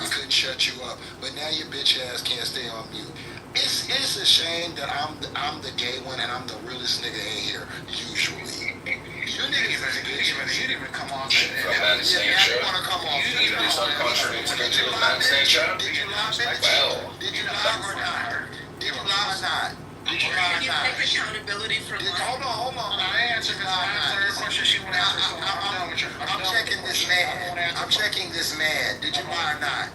We couldn't shut you up, but now your bitch ass can't stay on mute. It's a shame that I'm the gay one and I'm the realest nigga in here usually. You didn't even come on. From that same show. You want to come on? You do some country to that same show. Did you lie? Well, did you lie or not? Did you lie or not? Did you lie or Can you not? take accountability for lying? Hold on. I answered her question. She went out. I'm checking this man. I'm checking this man. Did you lie or not?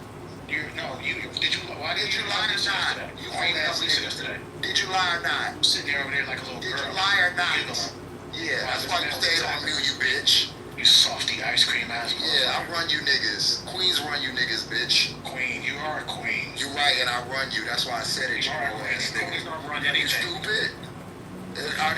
Why did you lie or not? You ain't asked me yesterday. Did you lie or not? I'm sitting there over there like a little girl. Did you lie or not? Yeah, that's why you stayed on mute, you bitch. You softy ice cream ass. Yeah, I run you niggas. Queens run you niggas, bitch. Queen, you are a queen. You right, and I run you. That's why I said it. You are a queen. Queens don't run anything. You stupid. Are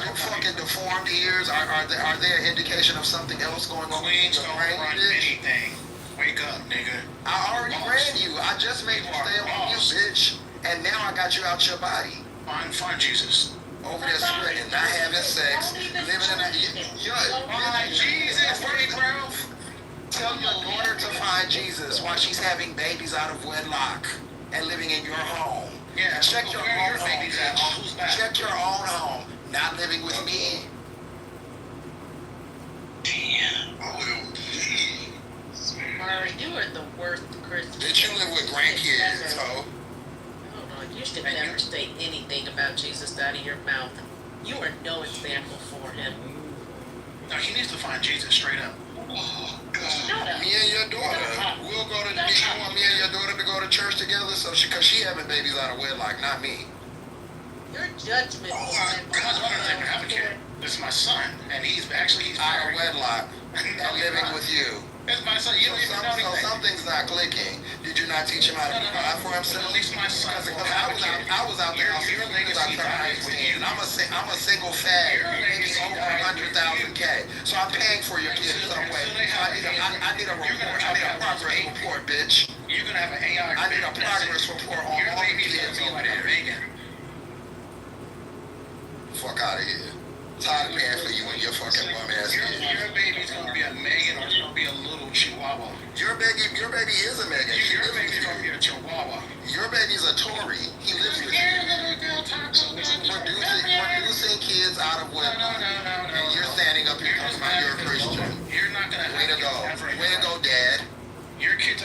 them fucking deformed ears? Are they an indication of something else going on? Queens don't run anything. Wake up, nigga. I already ran you. I just made you stay on you, bitch. And now I got you out your body. Find Jesus. Over there spreading, not having sex, living in a... Jesus, Ralph. Tell your daughter to find Jesus while she's having babies out of wedlock and living in your home. Yeah, check your own home. Check your own home. Not living with me. Damn. Murray, you are the worst Christian. Did you live with grandkids, ho? You should never say anything about Jesus out of your mouth. You are no example for him. No, he needs to find Jesus straight up. Oh, God. Me and your daughter. We'll go to... You want me and your daughter to go to church together? Because she having babies out of wedlock, not me. Your judgment. Oh, my God. I don't have a kid. This is my son. And he's out of wedlock and living with you. That's my son. You don't even know anything. So something's not clicking. Did you not teach him how to provide for himself? At least my son. I was out there. Your legacy dies with you. I'm a single fag making over 100,000K. So I'm paying for your kids some way. I need a report. I need a progress report, bitch. You're gonna have an AI. I need a progress report on all the kids over there. Fuck out of here. Tired of paying for you and your fucking bum ass kids. Your baby's gonna be a Megan or it's gonna be a little Chihuahua. Your baby is a Megan. Your baby's gonna be a Chihuahua. Your baby's a Tory. He lives with you. Producing kids out of wedlock. And you're standing up here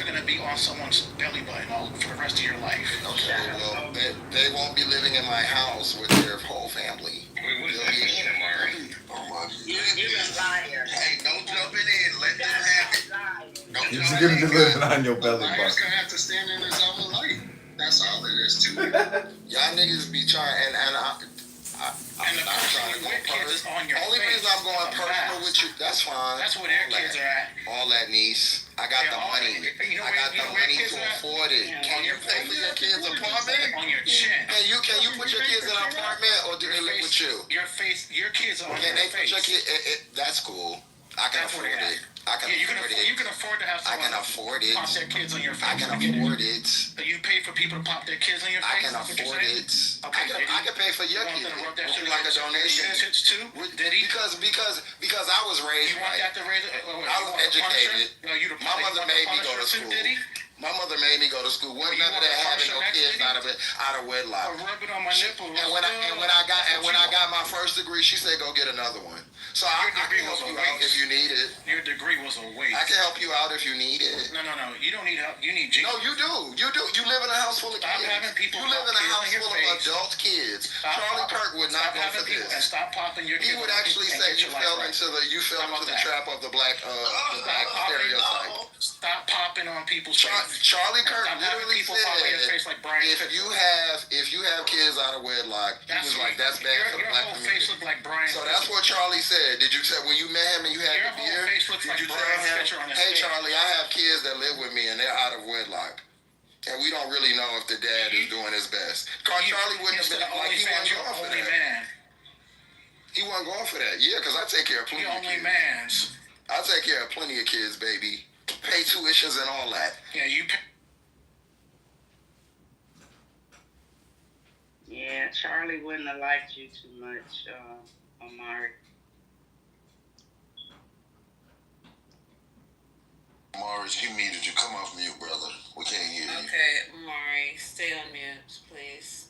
are gonna be on someone's belly button for the rest of your life. Okay, well, they won't be living in my house with their whole family. Wait, what does that mean, Amari? Oh my You're a liar. Hey, don't jump in. Let them have it. Don't You're jump gonna in. be living on your A belly liar's button. gonna have to stand in his own light. That's all it is to it. Y'all niggas be trying, and I'm And the not person trying to you go with kids is personal. on your Only face. reason I'm going It's a personal mask. with you, that's fine. That's where their kids are at. All that, niece. I got the money. I got the money to afford it. Can you pay for your kids' apartment? On your chin. Can you put your kids in an apartment, or do they live with you? Your kids are on Can your they put face. your kid? That's cool. I can That's afford where they it. I can Yeah, afford it. you can afford to have I someone can afford it. pop their kids on your face. I can afford it. So you pay for people to pop their kids on your I face? can That's what you're afford saying? it. Okay, I can pay for your you want kid. them to rub that Would shit you like a on donation? your kids too? Did he? Because I was raised You want right. that to raise I was educated. My mother made me go to school. My mother made me go to school. Wasn't none of that having no kids out of wedlock. Rub it on my nipple. And when I got my first degree, she said go get another one. So I can help you out if you need it. Your degree was a waste. I can help you out if you need it. No. You don't need help. You need Jesus. No, you do. You do. You live in a house full of Stop kids. having people You live in a pop house kids full on your of face. adult kids. Stop Charlie Kirk would not Stop go having for people this. and stop popping your kids. He would on actually and say get you your life fell right. into the trap of the black stereotype. Stop popping on people's faces. Charlie Kirk Stop having literally people pop on your face said like Brian if Pitts. you have kids out of wedlock, he was like that's bad for the Your black whole community. face looked like Brian So Pitts. that's what Charlie said. Did you say when you met him and you had Your the whole beer? face looks Did like you tell Brian's him, picture on the hey stage. Charlie, I have kids that live with me and they're out of wedlock. And we don't really know if the dad is doing his best. Charlie wouldn't have been like he wasn't going for that. Man. He wasn't going for that. Yeah, because I take care of plenty of kids. Mans. I take care of plenty of kids, baby. Pay tuitions and all that. Yeah, you pay. Yeah, Charlie wouldn't have liked you too much, Amari. Morris, you muted you. Come off mute, brother. We can't hear you. Okay, Mari, stay on mute, please.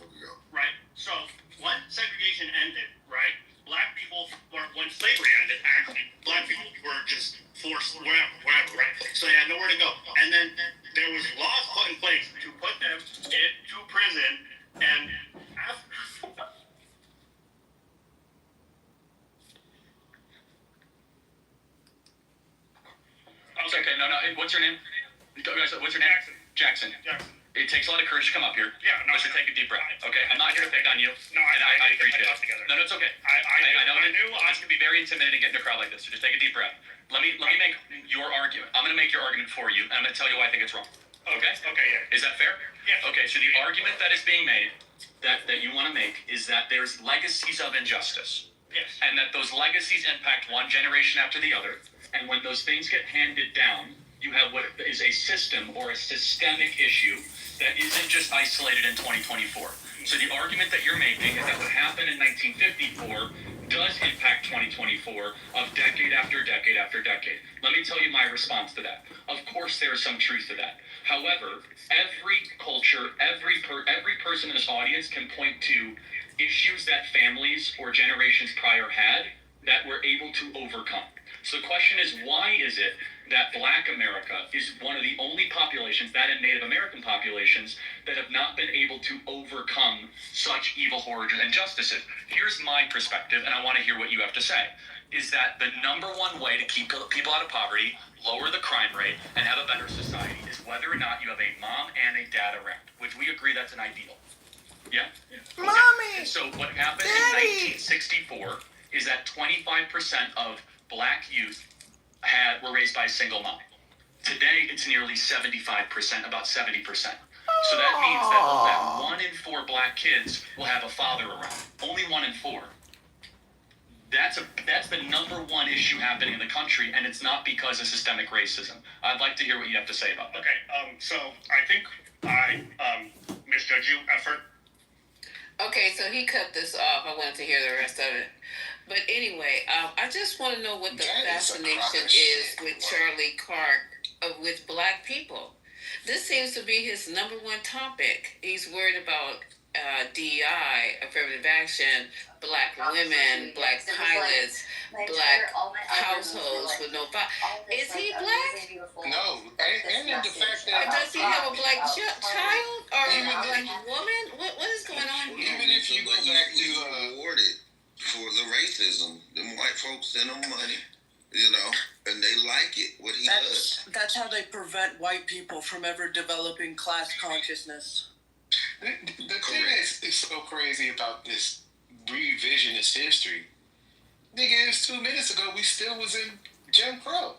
Here we go. Right? So, when segregation ended, right, black people, or when slavery ended, actually, black people were just forced wherever, right? So they had nowhere to go. And then there was laws put in place to put them into prison, and after... Okay, no. What's your name? What's your name? Jackson. It takes a lot of courage to come up here. Yeah, no. But to take a deep breath. Okay, I'm not here to pick on you. No, I appreciate it. Together. No, it's okay. I knew this could be very intimidating getting a crowd like this. So just take a deep breath. Let me make your argument. I'm going to make your argument for you, and I'm going to tell you why I think it's wrong. Okay? Okay, yeah. Is that fair? Yes. Okay, so the argument that is being made, that you want to make, is that there's legacies of injustice. Yes. And that those legacies impact one generation after the other. And when those things get handed down, you have what is a system or a systemic issue that isn't just isolated in 2024. So the argument that you're making is that what happened in 1954 does impact 2024 of decade after decade after decade. Let me tell you my response to that. Of course there is some truth to that. However, every culture, every person in this audience can point to issues that families or generations prior had that we're able to overcome. So the question is, why is it that Black America is one of the only populations, that and Native American populations, that have not been able to overcome such evil, horrors, and injustices? Here's my perspective, and I want to hear what you have to say, is that the number one way to keep people out of poverty, lower the crime rate, and have a better society is whether or not you have a mom and a dad around, which we agree that's an ideal. Yeah? Mommy! And so what happened Daddy! in 1964 is that 25% of Black youth were raised by a single mom. Today, it's nearly 75%, about 70%. So that means that 1 in 4 Black kids will have a father around. Only 1 in 4. That's the number one issue happening in the country, and it's not because of systemic racism. I'd like to hear what you have to say about that. Okay, so I think I misjudged you at first. Okay, so he cut this off. I wanted to hear the rest of it. But anyway, I just want to know what the fascination is with Charlie Kirk with Black people. This seems to be his number one topic. He's worried about DEI, affirmative action, black women, black pilots, black households with no father. Is he black? No, and the fact that Does he have a black child or a black woman? What is going on here? even if you go back to rewarded for the racism, them white folks send him money, you know, and they like it what he does. That's how they prevent white people from ever developing class consciousness. The thing is so crazy about this revisionist history. Nigga, it was 2 minutes ago we still was in Jim Crow.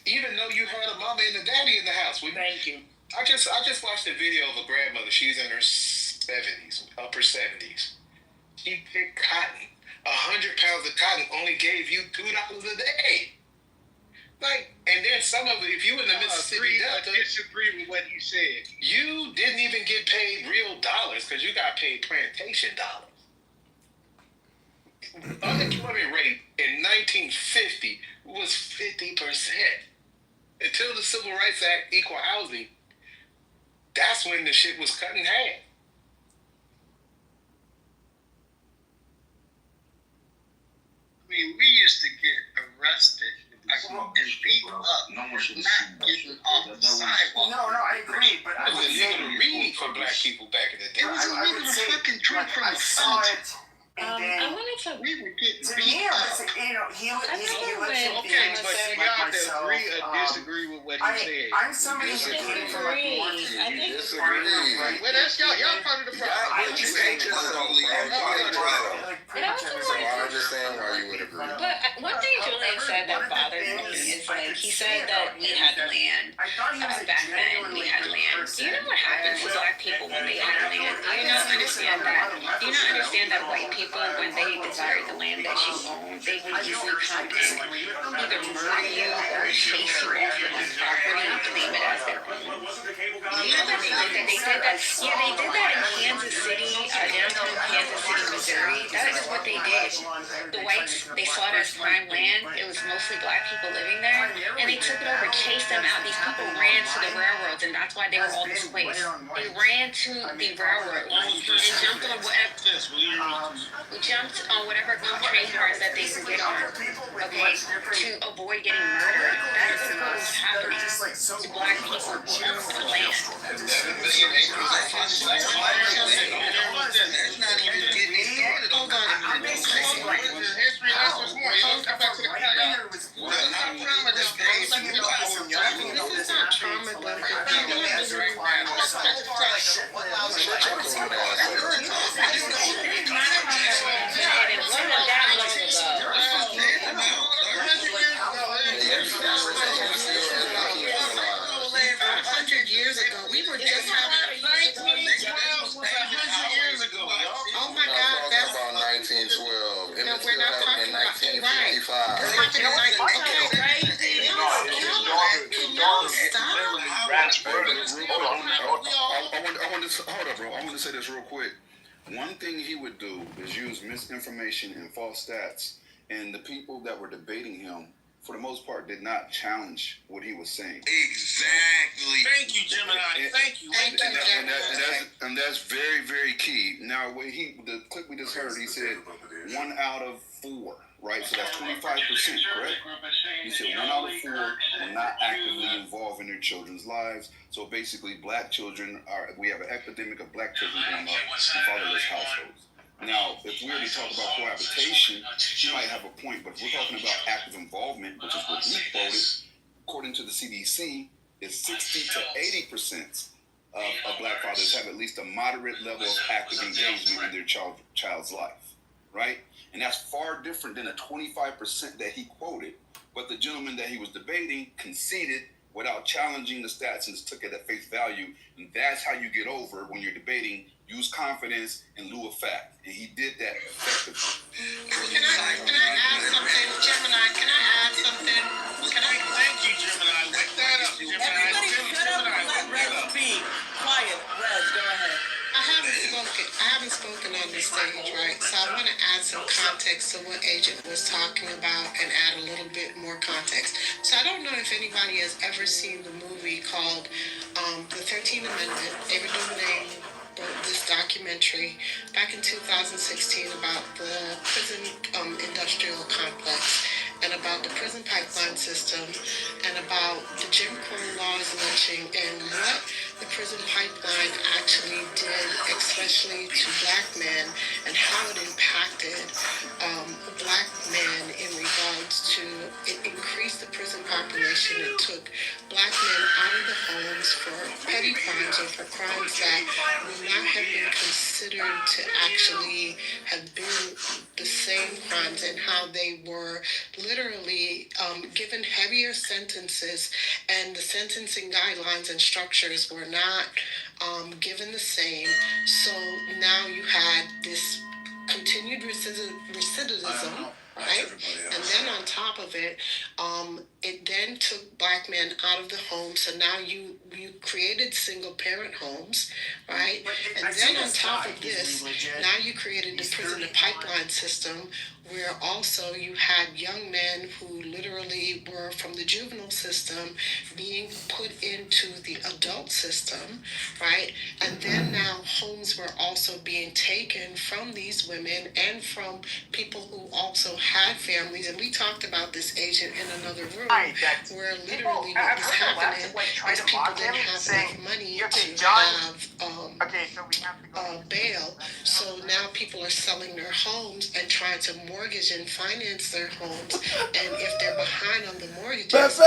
Even though you had a mama and a daddy in the house. Thank you. I just watched a video of a grandmother. She's in her 70s, upper 70s. She picked cotton. 100 pounds of cotton only gave you $2 a day. Like, and then some of it, if you in the Mississippi Delta, I disagree with what he said. you didn't even get paid real dollars because you got paid plantation dollars. Unemployment rate in 1950 was 50%. Until the Civil Rights Act, equal housing, that's when the shit was cut in half. I mean, we used to get arrested and beat up, not getting off the sidewalk. No, I agree, but I It was would say illegal to read for black people back in the day. It was illegal to fucking drink from I the saw fountain. it, and then We were getting to beat me, it up. was, he lives in Okay, but Phoenix, you like got to myself. agree or disagree with what he said. I'm somebody who came from like North. You disagree. Well, that's y'all part of the problem. I You hate yourself, bro. You hate yourself. I understand why you would agree. But one thing Julian said that bothered me is like he said that we had land back then. We had land. Do you know what happens to black people when they had land? Do you not understand that? Do you not understand that white people, when they desired the land that you own, they would easily come and either murder you or chase you off your own property and claim it as their own? You know that they did that? They did that. Yeah, they did that in Kansas City, downtown Kansas City, Missouri. That is what they did. The whites, they saw it as prime land. It was mostly black people living there, and they took it over, chased them out. These people ran to the railroads, and that's why they were all displaced. They ran to the railroad and jumped on whatever train cars that they could get on, okay, to avoid getting murdered. That is what was happening to black people on the land. 11 million acres of fun. That's not even getting started on that. History lessons more. You don't come back to the Years ago, we were just having 1912 was 100 years ago. Oh my God, that's about 1912. no, we're not talking about right. 1955. Hold up, bro. I want to say this real quick. One thing he would do is use misinformation and false stats, and the people that were debating him, for the most part, did not challenge what he was saying. Exactly. Thank you, Gemini. Thank you. And that's very, very key. Now, when the clip we just heard, he said 1 out of 4, right? So that's 25%, correct? He said 1 out of 4 are not actively involved in their children's lives. So basically, black children we have an epidemic of black children growing up in fatherless households. Now, if we already talk about cohabitation, you might have a point, but if we're talking about active involvement, which is what we quoted, according to the CDC, is 60 to 80% of black fathers have at least a moderate level of active engagement in their child's life, right? And that's far different than the 25% that he quoted. But the gentleman that he was debating conceded without challenging the stats and just took it at face value. And that's how you get over when you're debating. Use confidence in lieu of fact. And he did that effectively. Can I add something? Gemini, can I add something? Thank you, Gemini. Wake that up, Gemini. Everybody shut up and let Red speak. Quiet. Red, go ahead. I haven't spoken on this stage, right? So I want to add some context to what Agent was talking about and add a little bit more context. So I don't know if anybody has ever seen the movie called The 13th Amendment. David Duchovny wrote this document. documentary back in 2016 about the prison industrial complex and about the prison pipeline system and about the Jim Crow laws, lynching, and what the prison pipeline actually did, especially to black men, and how it impacted black men in regards to it increased the prison population. It took black men out of the homes for petty crimes or for crimes that would not have been considered to actually have been the same crimes, and how they were literally given heavier sentences, and the sentencing guidelines and structures were not given the same. So now you had this continued recidivism, right? And then on top of it, it then took black men out of the home. So now you created single parent homes, right? And then on top of this, now you created the prison pipeline system, where also you had young men who literally were from the juvenile system being put into the adult system, right? And then now homes were also being taken from these women and from people who also had families. And we talked about this, Agent, in another room, where literally what was happening is people didn't have enough money to have bail. So now people are selling their homes and trying to mortgage and finance their homes. And if they're behind on the mortgages,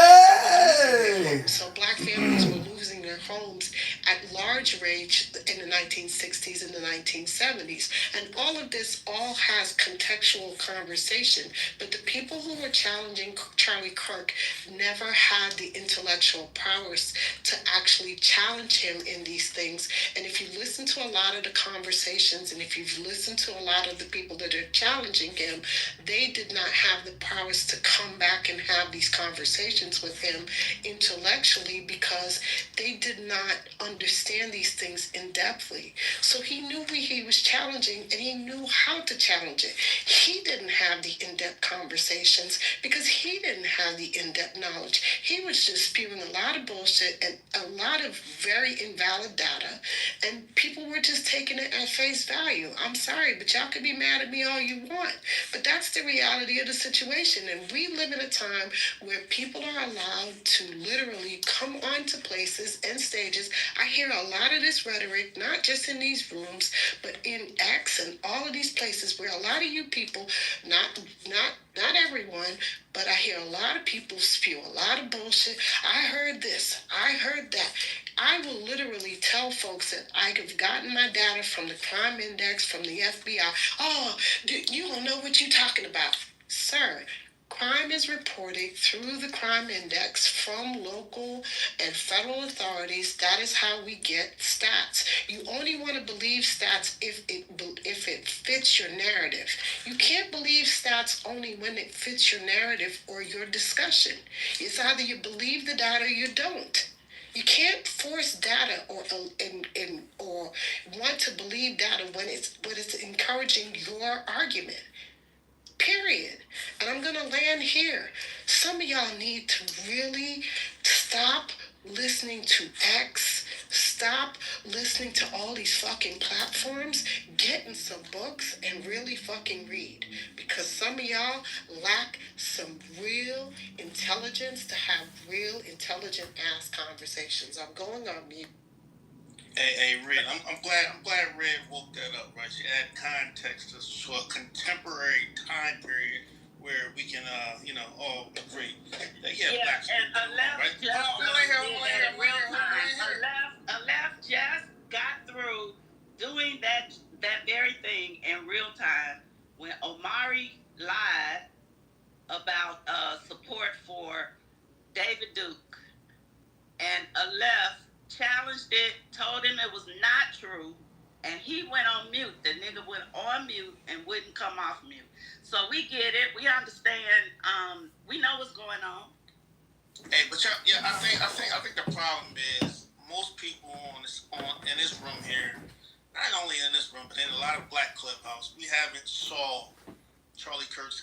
so black families were losing their homes at large rates in the 1960s and the 1970s. And all of this all has contextual conversation. But the people who were challenging Charlie Kirk never had the intellectual prowess to actually challenge him in these things. And if you listen to a lot of the conversations, and if you've listened to a lot of the people that are challenging him, they did not have the prowess to come back and have these conversations with him intellectually, because they did not understand these things in depthly. So he knew he was challenging, and he knew how to challenge it. He didn't have the in-depth conversations because he didn't have the in-depth knowledge. He was just spewing a lot of bullshit and a lot of very invalid data, and people were just taking it at face value. I'm sorry, but y'all can be mad at me all you want, but that's the reality of the situation. And we live in a time where people are allowed to literally come onto places and stages. I hear a lot of this rhetoric, not just in these rooms, but in X and all of these places where a lot of you people, not everyone, but I hear a lot of people spew a lot of bullshit. I heard this, I heard that. I will literally tell folks that I have gotten my data from the crime index, from the FBI. Oh, you don't know what you're talking about. Sir, crime is reported through the crime index from local and federal authorities. That is how we get stats. You only want to believe stats if it fits your narrative. You can't believe stats only when it fits your narrative or your discussion. It's either you believe the data or you don't. You can't force data or want to believe data when it's encouraging your argument. Period. And I'm going to land here. Some of y'all need to really stop listening to X. Stop listening to all these fucking platforms. Get in some books and really fucking read. Because some of y'all lack some real intelligence to have real intelligent ass conversations. I'm going on mute. Hey, Red, I'm glad Red woke that up, right? She add context to a contemporary time period where we can, all agree that, black and a left right? just a left just got through doing that very thing in real time when Omari lied about support for David Duke, and a left challenged it, told him it was not true, and he went on mute. The nigga went on mute and wouldn't come off mute. So we get it. We understand. We know what's going on. Hey, but I think the problem is most people in this room here, not only in this room, but in a lot of black clubhouse, we haven't saw Charlie Kirk's